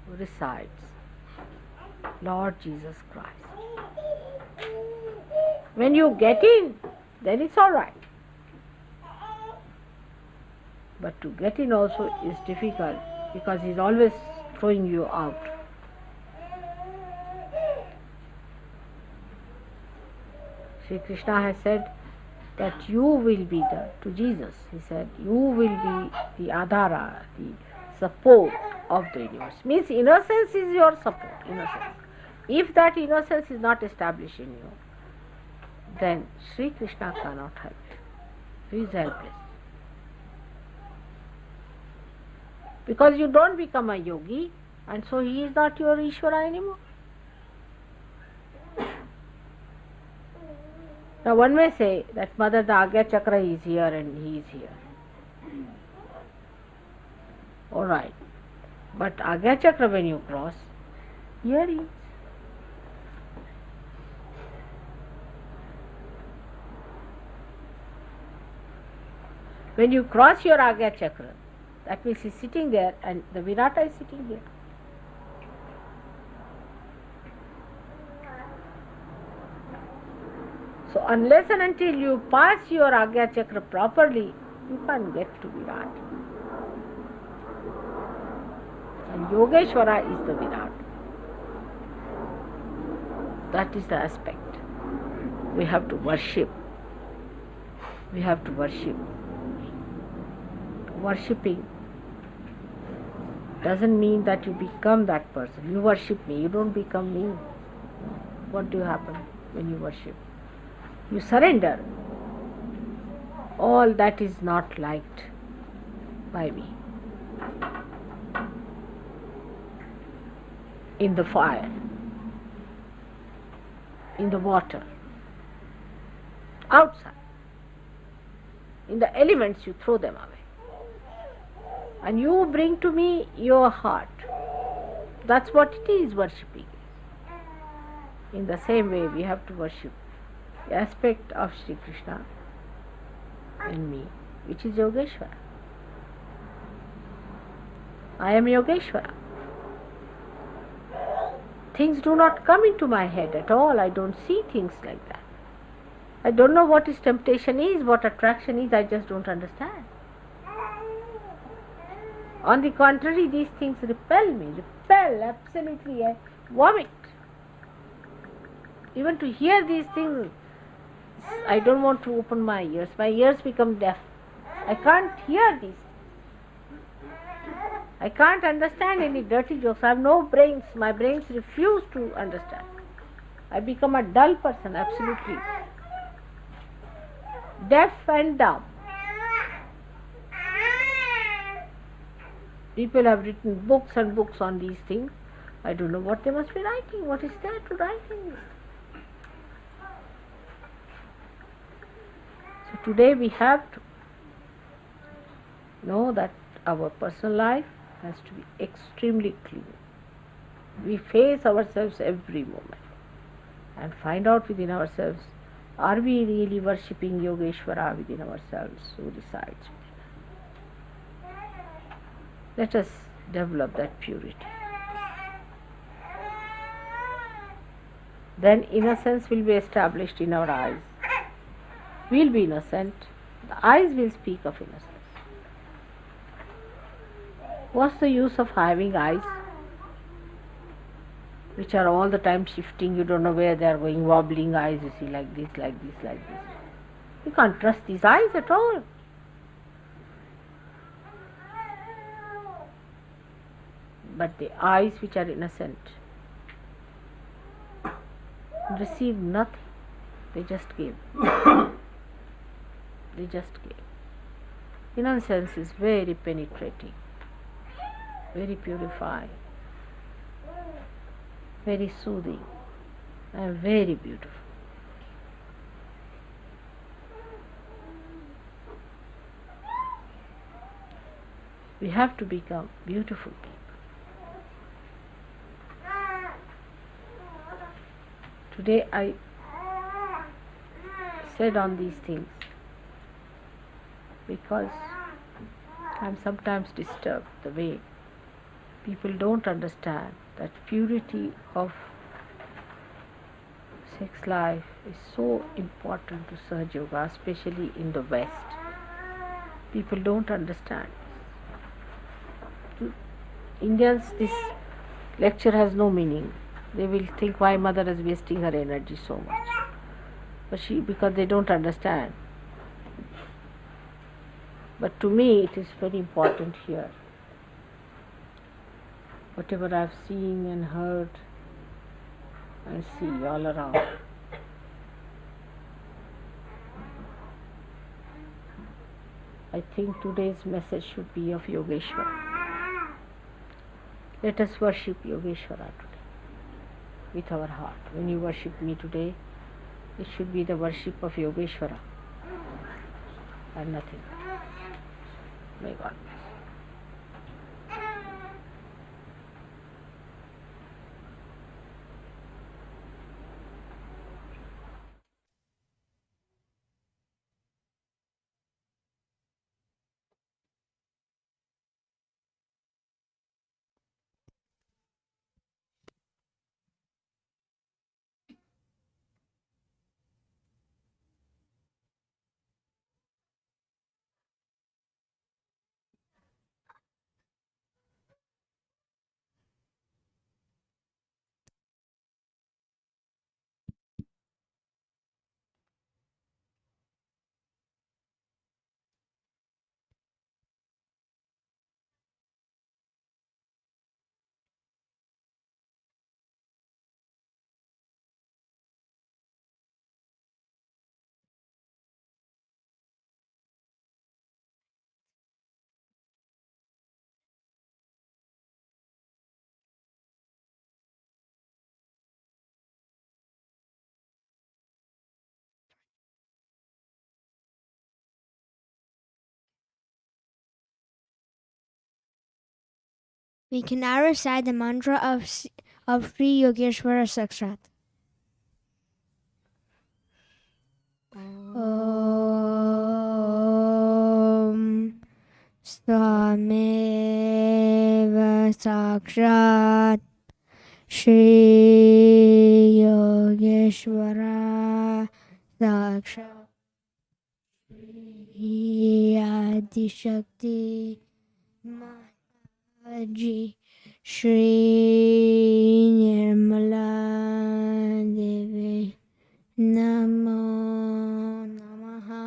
resides Lord Jesus Christ. When you get in, then it's all right. But to get in also is difficult, because he is always throwing you out. Sri Krishna has said that you will be to Jesus, he said, you will be the adhara, the support of the universe. Means innocence is your support, innocence. If that innocence is not established in you, then Sri Krishna cannot help you. He is helpless. Because you don't become a yogi, and so he is not your Ishvara anymore. Now one may say that Mother, the Agya Chakra is here and he is here. Alright. But Agya Chakra, when you cross, here he is. When you cross your Agya Chakra, that means he is sitting there and the Virata is sitting here. So unless and until you pass your Agya Chakra properly, you can't get to Virat. And Yogeshwara is the Virat. That is the aspect. We have to worship. We have to worship. Worshipping doesn't mean that you become that person. You worship me, you don't become me. What do happen when you worship? You surrender all that is not liked by me. In the fire, in the water, outside, in the elements, you throw them away. And you bring to me your heart. That's what it is, worshipping. In the same way, we have to worship the aspect of Sri Krishna in me, which is Yogeshwara. I am Yogeshwara. Things do not come into my head at all. I don't see things like that. I don't know what is temptation is, what attraction is. I just don't understand. On the contrary, these things repel me, absolutely. I vomit. Even to hear these things, I don't want to open my ears. My ears become deaf. I can't hear these. I can't understand any dirty jokes. I have no brains. My brains refuse to understand. I become a dull person, absolutely. Deaf and dumb. People have written books and books on these things. I don't know what they must be writing. What is there to write in this? So today we have to know that our personal life has to be extremely clean. We face ourselves every moment and find out within ourselves, are we really worshipping Yogeshwara within ourselves who resides within us? Let us develop that purity. Then innocence will be established in our eyes. We'll be innocent. The eyes will speak of innocence. What's the use of having eyes which are all the time shifting? You don't know where they are going, wobbling eyes, you see, like this, like this, like this. You can't trust these eyes at all. But the eyes which are innocent receive nothing. They just give. They just give. Innocence is very penetrating, very purifying, very soothing, and very beautiful. We have to become beautiful people. Today I said on these things because I'm sometimes disturbed the way people don't understand that purity of sex life is so important to Sahaja Yoga, especially in the West. People don't understand. To Indians, this lecture has no meaning. They will think why mother is wasting her energy so much. But because they don't understand. But to me it is very important here. Whatever I've seen and heard and see all around. I think today's message should be of Yogeshwara. Let us worship Yogeshwara today with our heart. When you worship me today, it should be the worship of Yogeshwara and nothing. May God bless. We can now recite the mantra of Sri Yogeshwara Sakshat. Om Swameva Sakshat Shri Yogeshwara Sakshat Adi Shakti Mataji Shri Nirmala Devi Namo Namaha.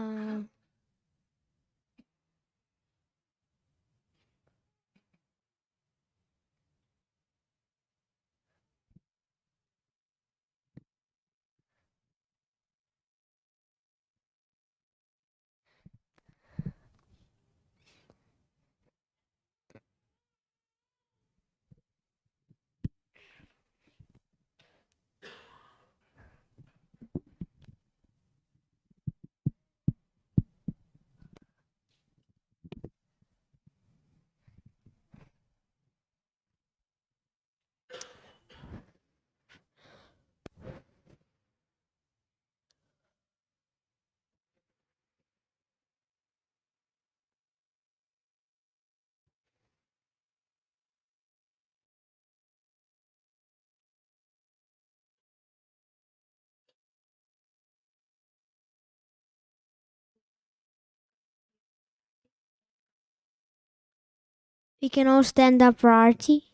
We can all stand up for Aarti.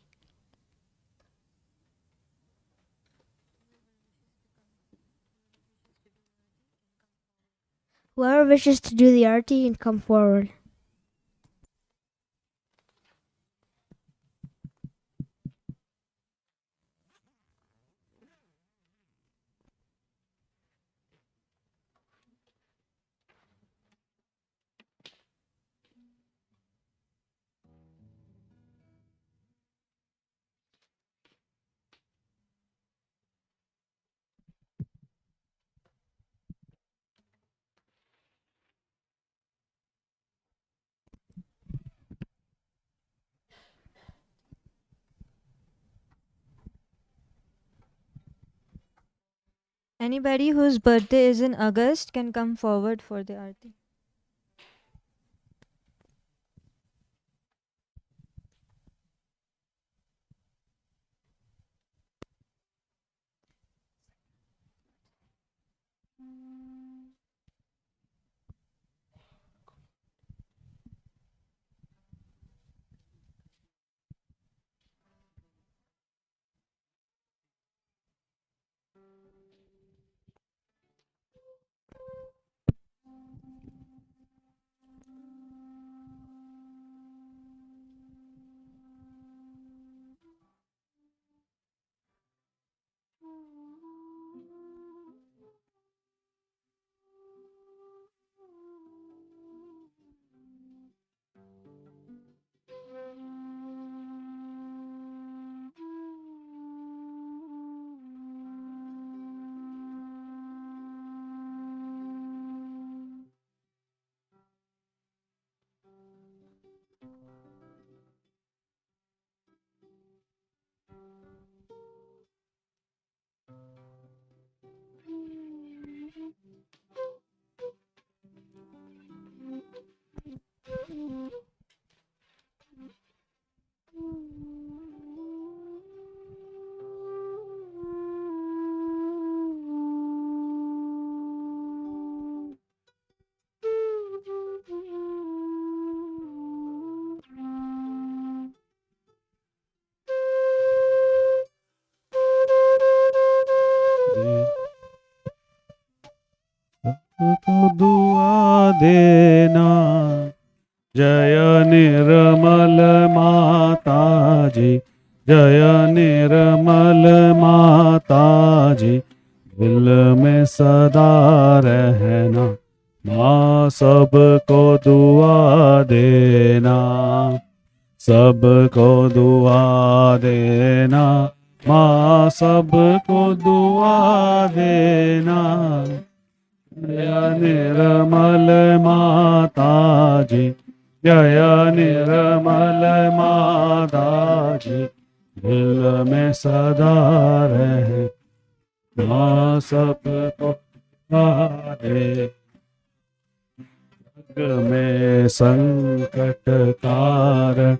Whoever wishes to do the Aarti can come forward. Anybody whose birthday is in August can come forward for the Aarti. दुआ देना जय निर्मल माता जी, जय निर्मल माता जी, दिल में सदा रहना, माँ सबको दुआ देना, सबको दुआ देना, माँ सबको दुआ देना, जय निर्मल माता जी, जय निर्मल माता जी, दिल में सदा रहे, माँ सबको दे, जग में संकट कारण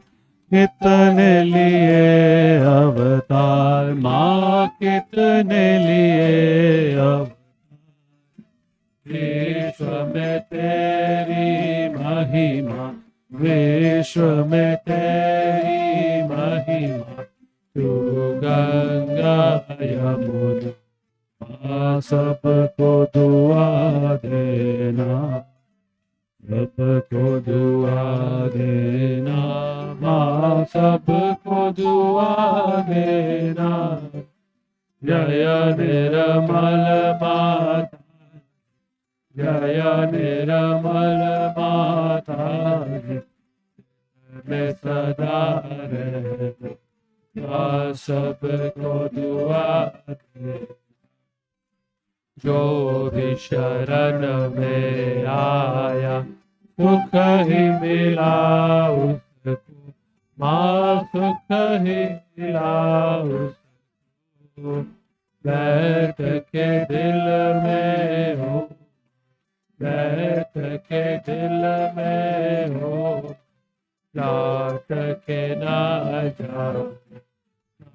कितने लिए अवतार, माँ कितने लिए अवतार, विश्व में तेरी महिमा, विश्व में तेरी महिमा, तू गंगा यमुना, माँ सबको दुआ देना, सबको दुआ देना, माँ सबको दुआ देना, जय निर्मल माता, जय निर्मल माता में सदा रहे, माँ सबको दुआ दे, जो भी शरण में आया सुख ही मिला उसको, माँ सुख ही मिला उसको, बैठ के दिल में हो, बैठ के दिल में हो, लौट के ना जाओ,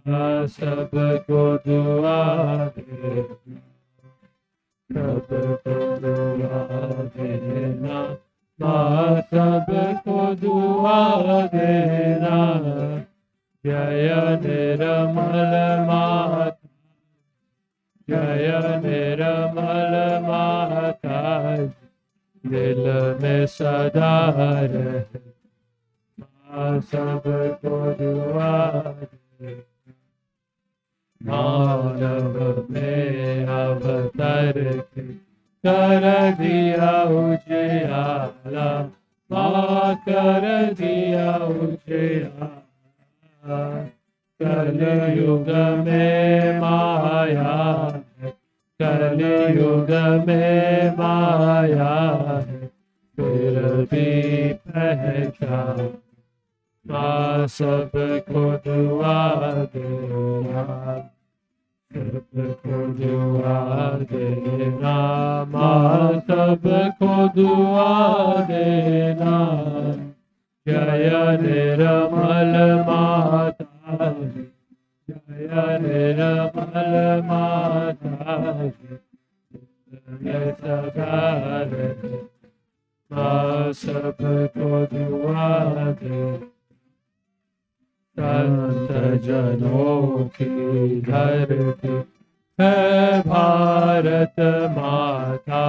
माँ सबको दुआ दे, सबको दुआ देना, माँ सबको दुआ देना, निर्मल माता दिल में सदा रहे, माँ सबको दुआ दे। मानव में अवतर के कर दिया उजियारा, माँ कर दिया उजियारा। कलयुग में माया है, कलयुग में माया है, फिर भी पहचान। माँ सबको दुआ देना, सबको दुआ देना, माँ सबको दुआ देना। जय निर्मल माता जी, जय निर्मल माता जी, जय सदा रहे, माँ सबको दुआ दे। संत जनों की धरती है भारत माता,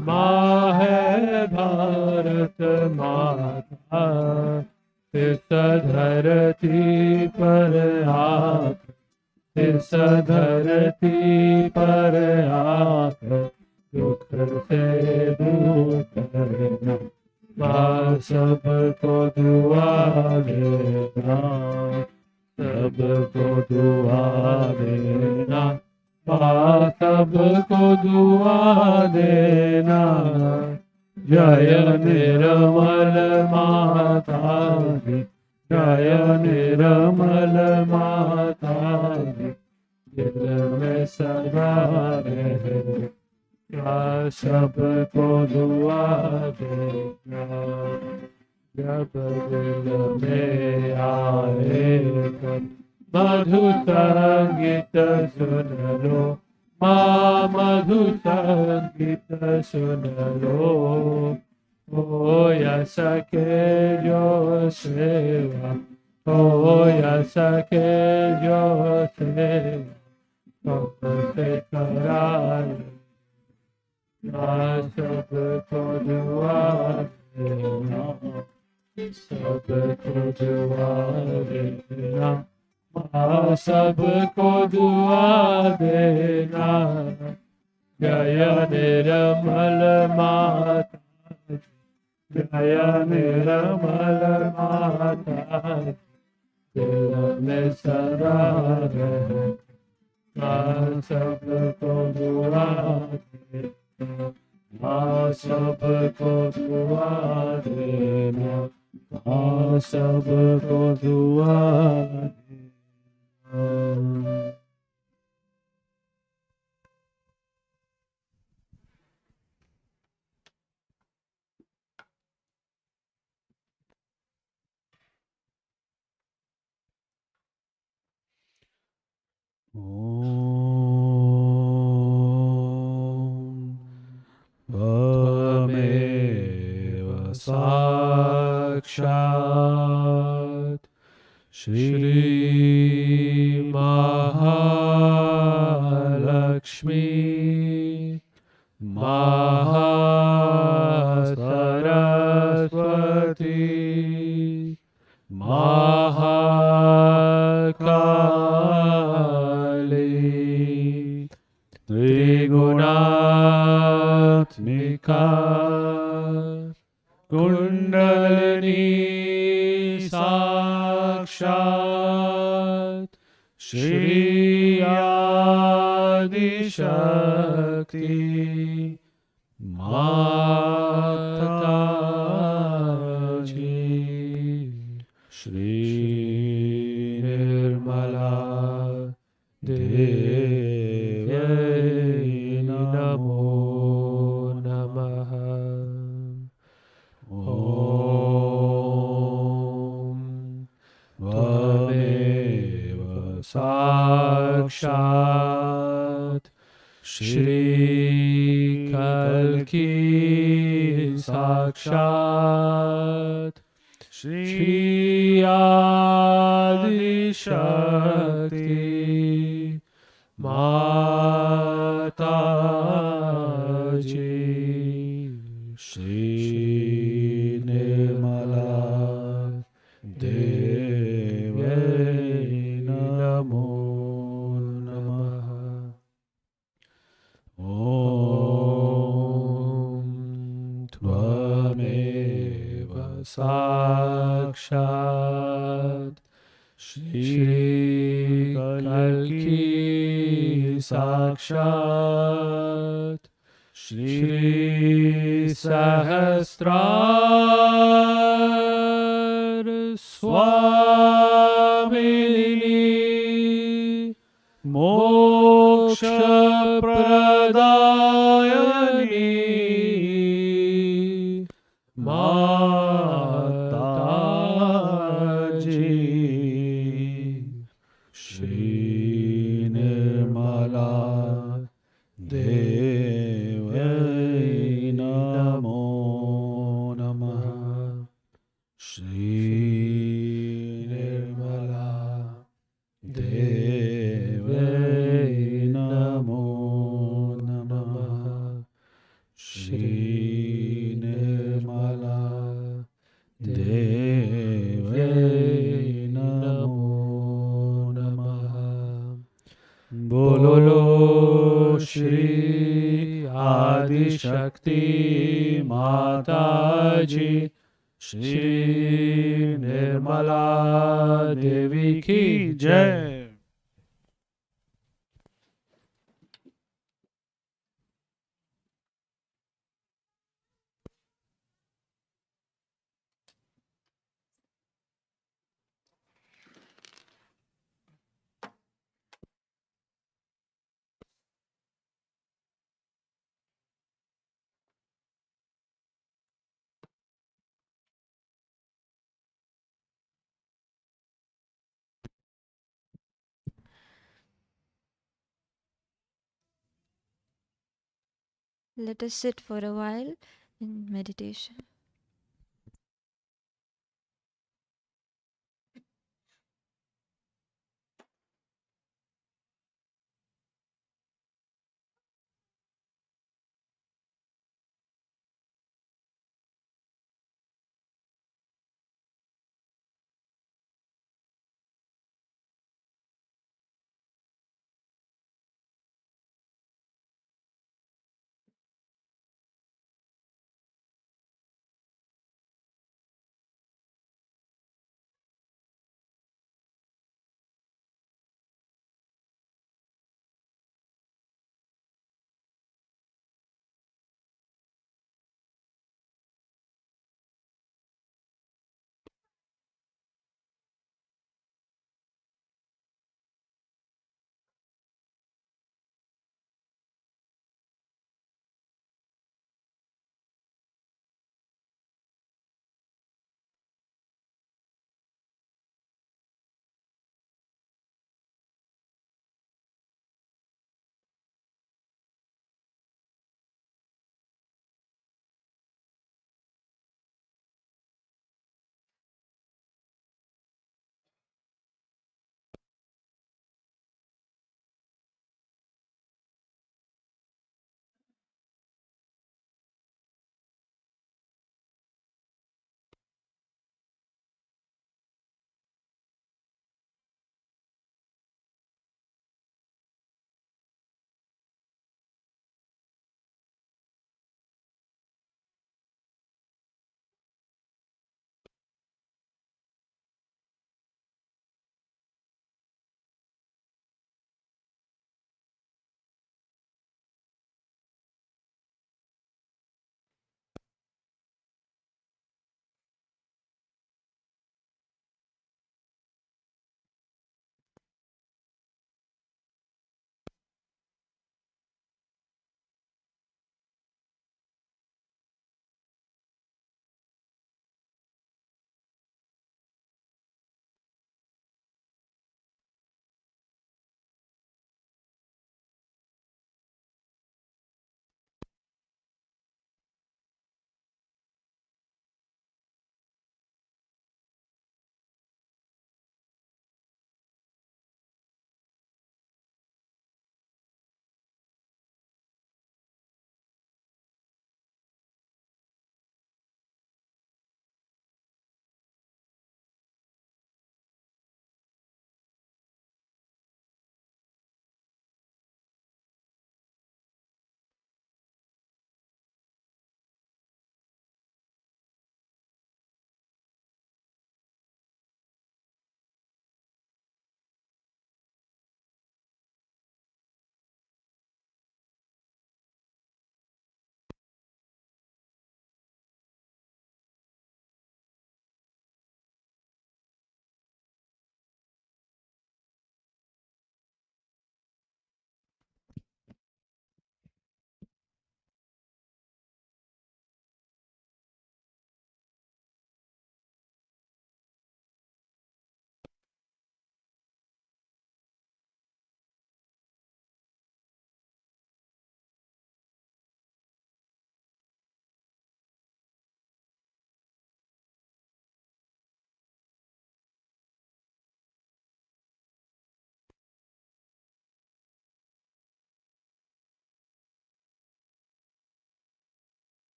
माँ है भारत माता। इस धरती पर आकर, इस धरती पर आकर दुख से दूर करना, माँ सबको दुआ देना, सबको दुआ देना, माँ सबको दुआ देना। जय निर्मल माता जी, जय निर्मल माता जी, दिल में सदा रहे, क्या सबको दुआ देना। जब दिल में आए मधु संगीत सुन लो, माँ मधु संगीत सुन लो। हो या सके जो सेवा, हो या सके जो सेवा, तुमसे करा लो, माँ सबको दुआ देना, सबको दुआ देना, माँ सबको दुआ देना। जय निर्मल माता, जय निर्मल माता, दिल में सदा रहे, माँ सबको दुआ देना, माँ सबको दुआ देना, माँ सबको दुआ देना। त्वमेव साक्षात् श्री महालक्ष्मी महासरस्वती महाकाली त्रिगुणात्मिका कुंडलिनी साक्षात् श्री आदिशक्ति माता जी। श्री निर्मला देवी नमो नमः। ओम त्वमेव साक्षात् श्री कल्की साक्षात् श्री आदिशक्ति माता Shri Nirmala Devai Namo Namaha. Om Tvameva Sakshat Shri Kalki Sakshat Shri Sahasrar Swamini Moksha Pradayani Mataji Shri Nirmala Devai Namo Namaha. Shri Nirmala Devai Namo Namaha. Shri Nirmala Devai Namo Namaha. Bolo Shri Adi Shakti Mataji Shri Nirmala Devi ki Jai. Let us sit for a while in meditation.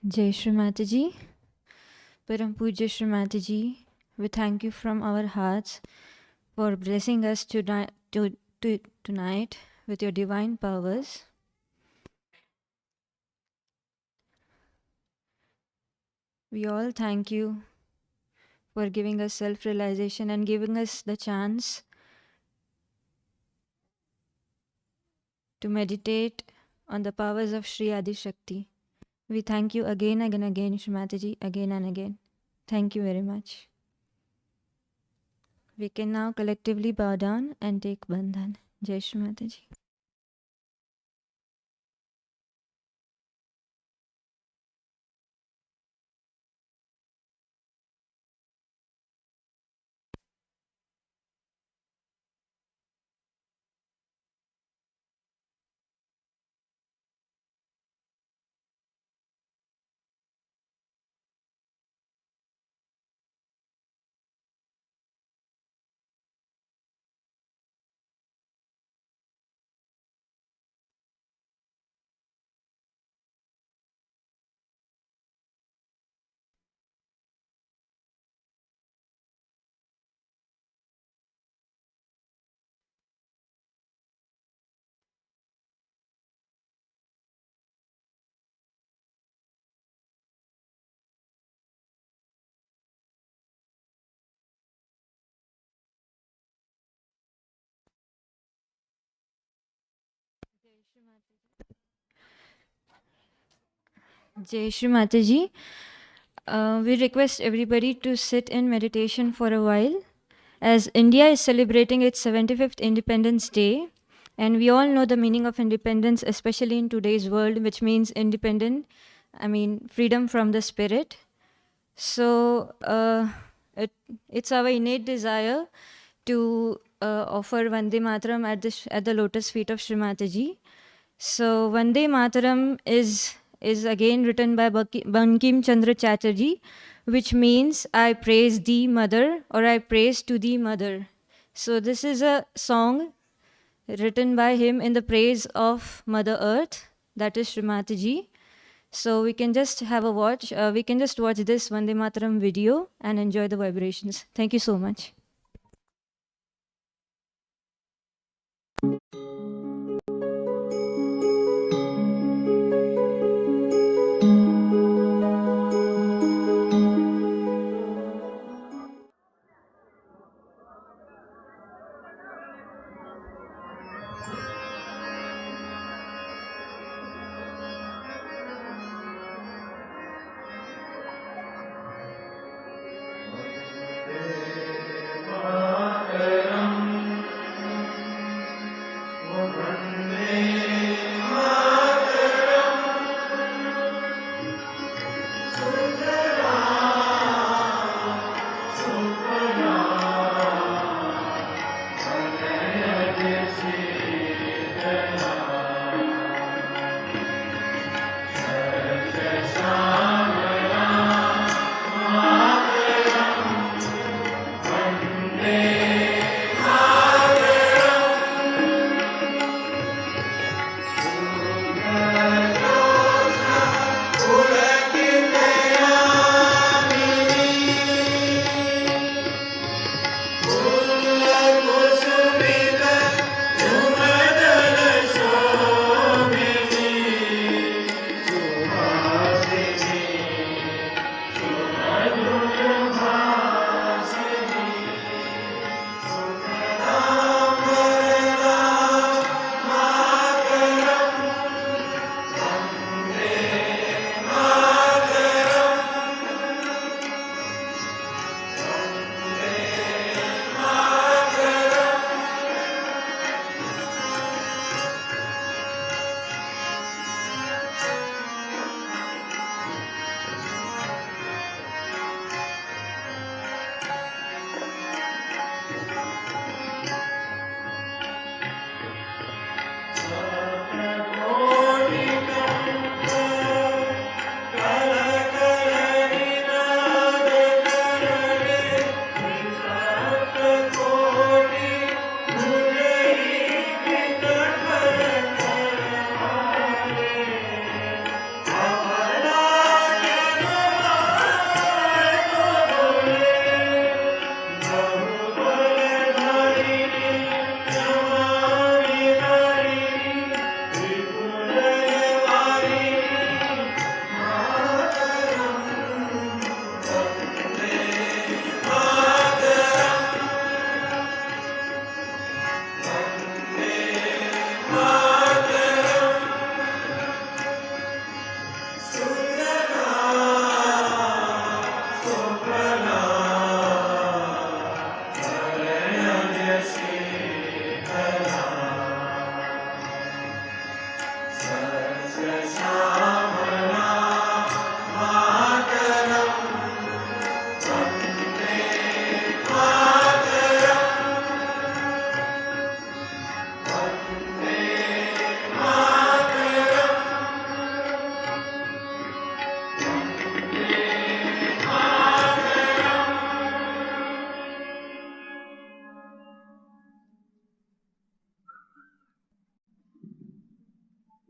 Jai Shree Mataji, Param Pujya Shree Mataji, we thank you from our hearts for blessing us tonight with your divine powers. We all thank you for giving us self-realization and giving us the chance to meditate on the powers of Shree Adi Shakti. We thank you again and again, Shree Mataji, again and again. Thank you very much. We can now collectively bow down and take Bandhan. Jai Shree Mataji. Jai Shri Mataji. We request everybody to sit in meditation for a while, as India is celebrating its 75th Independence Day, and we all know the meaning of independence, especially in today's world, which means freedom from the spirit. So it's our innate desire to offer Vande Mataram at the lotus feet of Shree Mataji. So Vande Mataram is again written by Bankim Chandra Chatterjee, which means I praise thee, mother, or I praise to thee, mother. So this is a song written by him in the praise of Mother Earth, that is Shree Mataji. So we can just have a watch. We can just watch this Vande Mataram video and enjoy the vibrations. Thank you so much. Kusumitha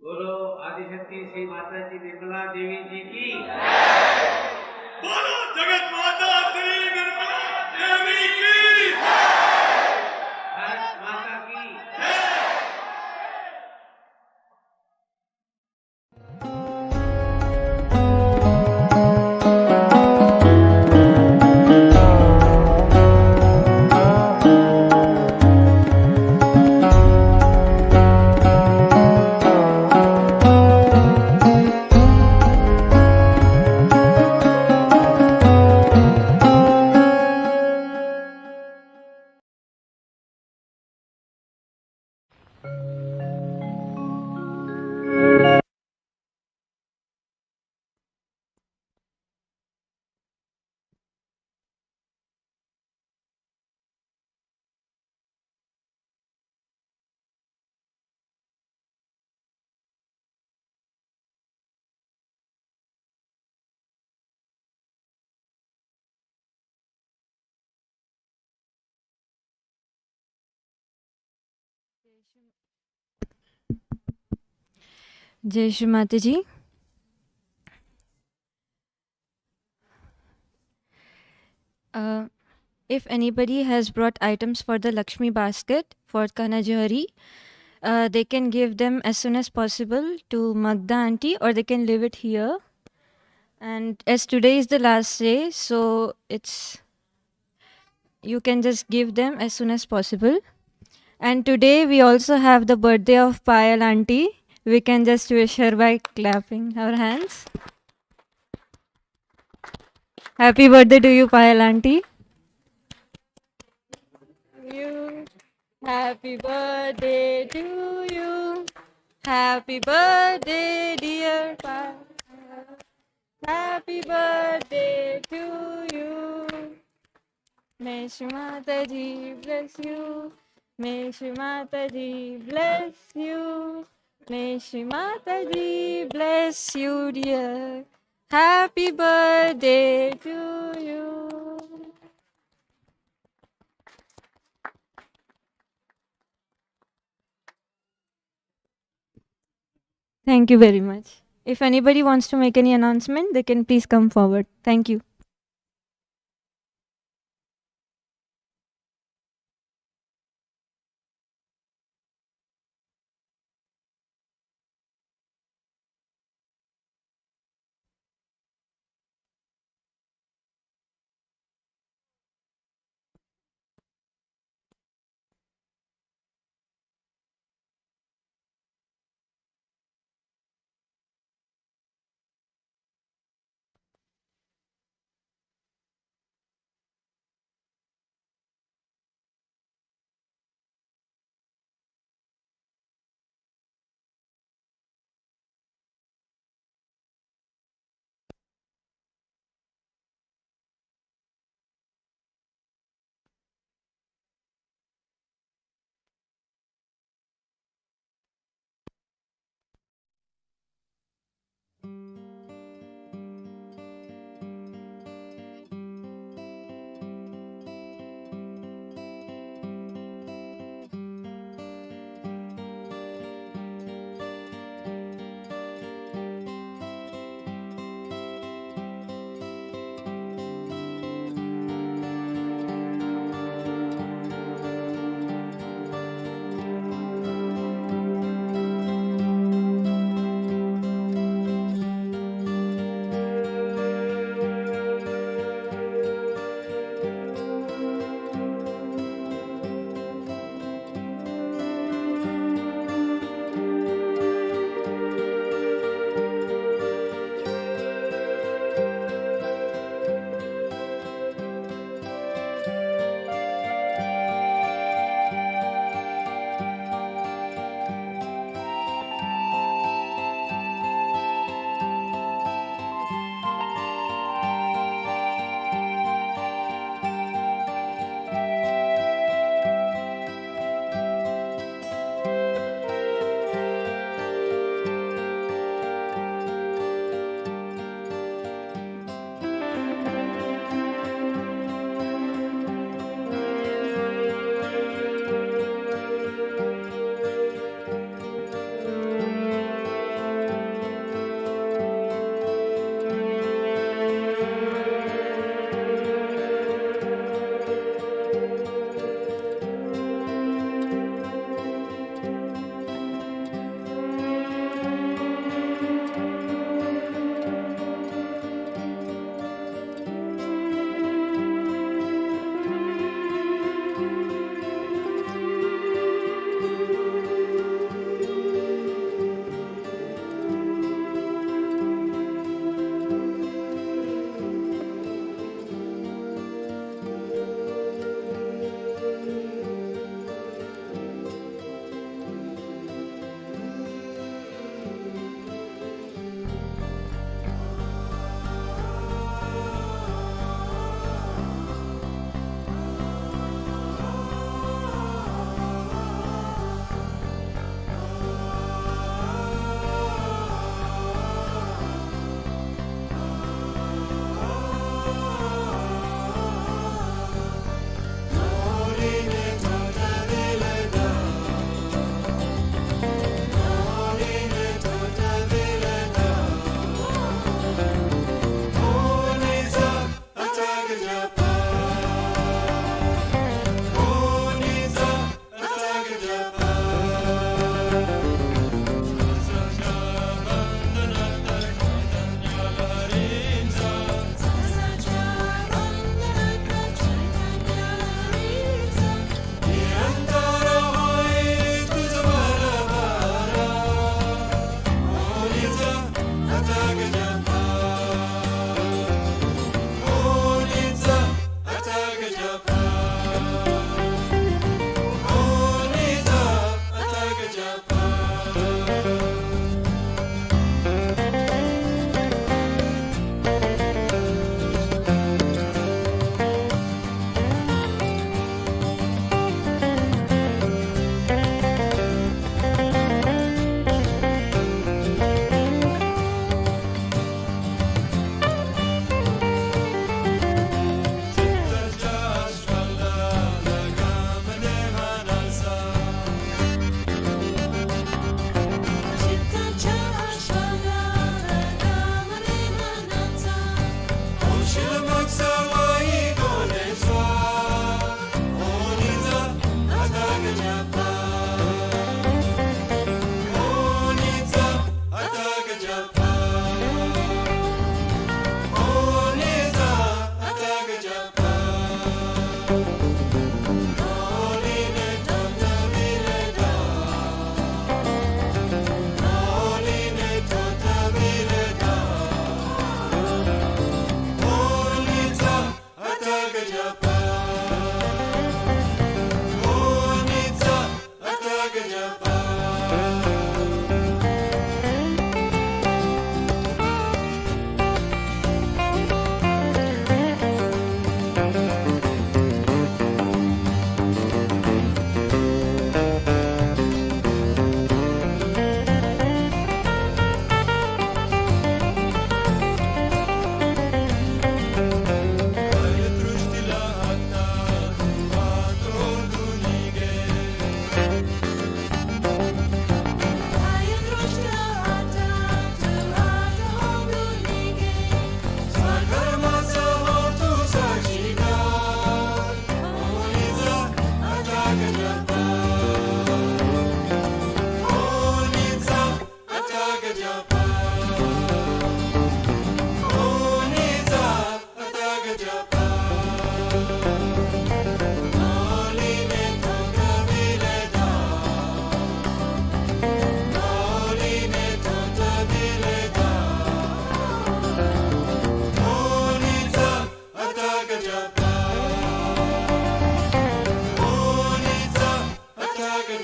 बोलो आदिशक्ति श्री माता जी निर्मला देवी जी की। बोलो जगत माता श्री निर्मला देवी की। भारत माता की। Jai Shri Mataji. If anybody has brought items for the Lakshmi basket for Kanajari, they can give them as soon as possible to Magda auntie, or they can leave it here. And as today is the last day, so you can just give them as soon as possible. And today we also have the birthday of Payal auntie. We can just wish her by clapping our hands. Happy birthday to you, Payal auntie. You. Happy birthday to you. Happy birthday, dear Payal. Happy birthday to you. May Shri Mataji bless you. May Shri Mataji bless you. May Shri Mataji bless you, dear. Happy birthday to you. Thank you very much. If anybody wants to make any announcement, they can please come forward. Thank you.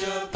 जप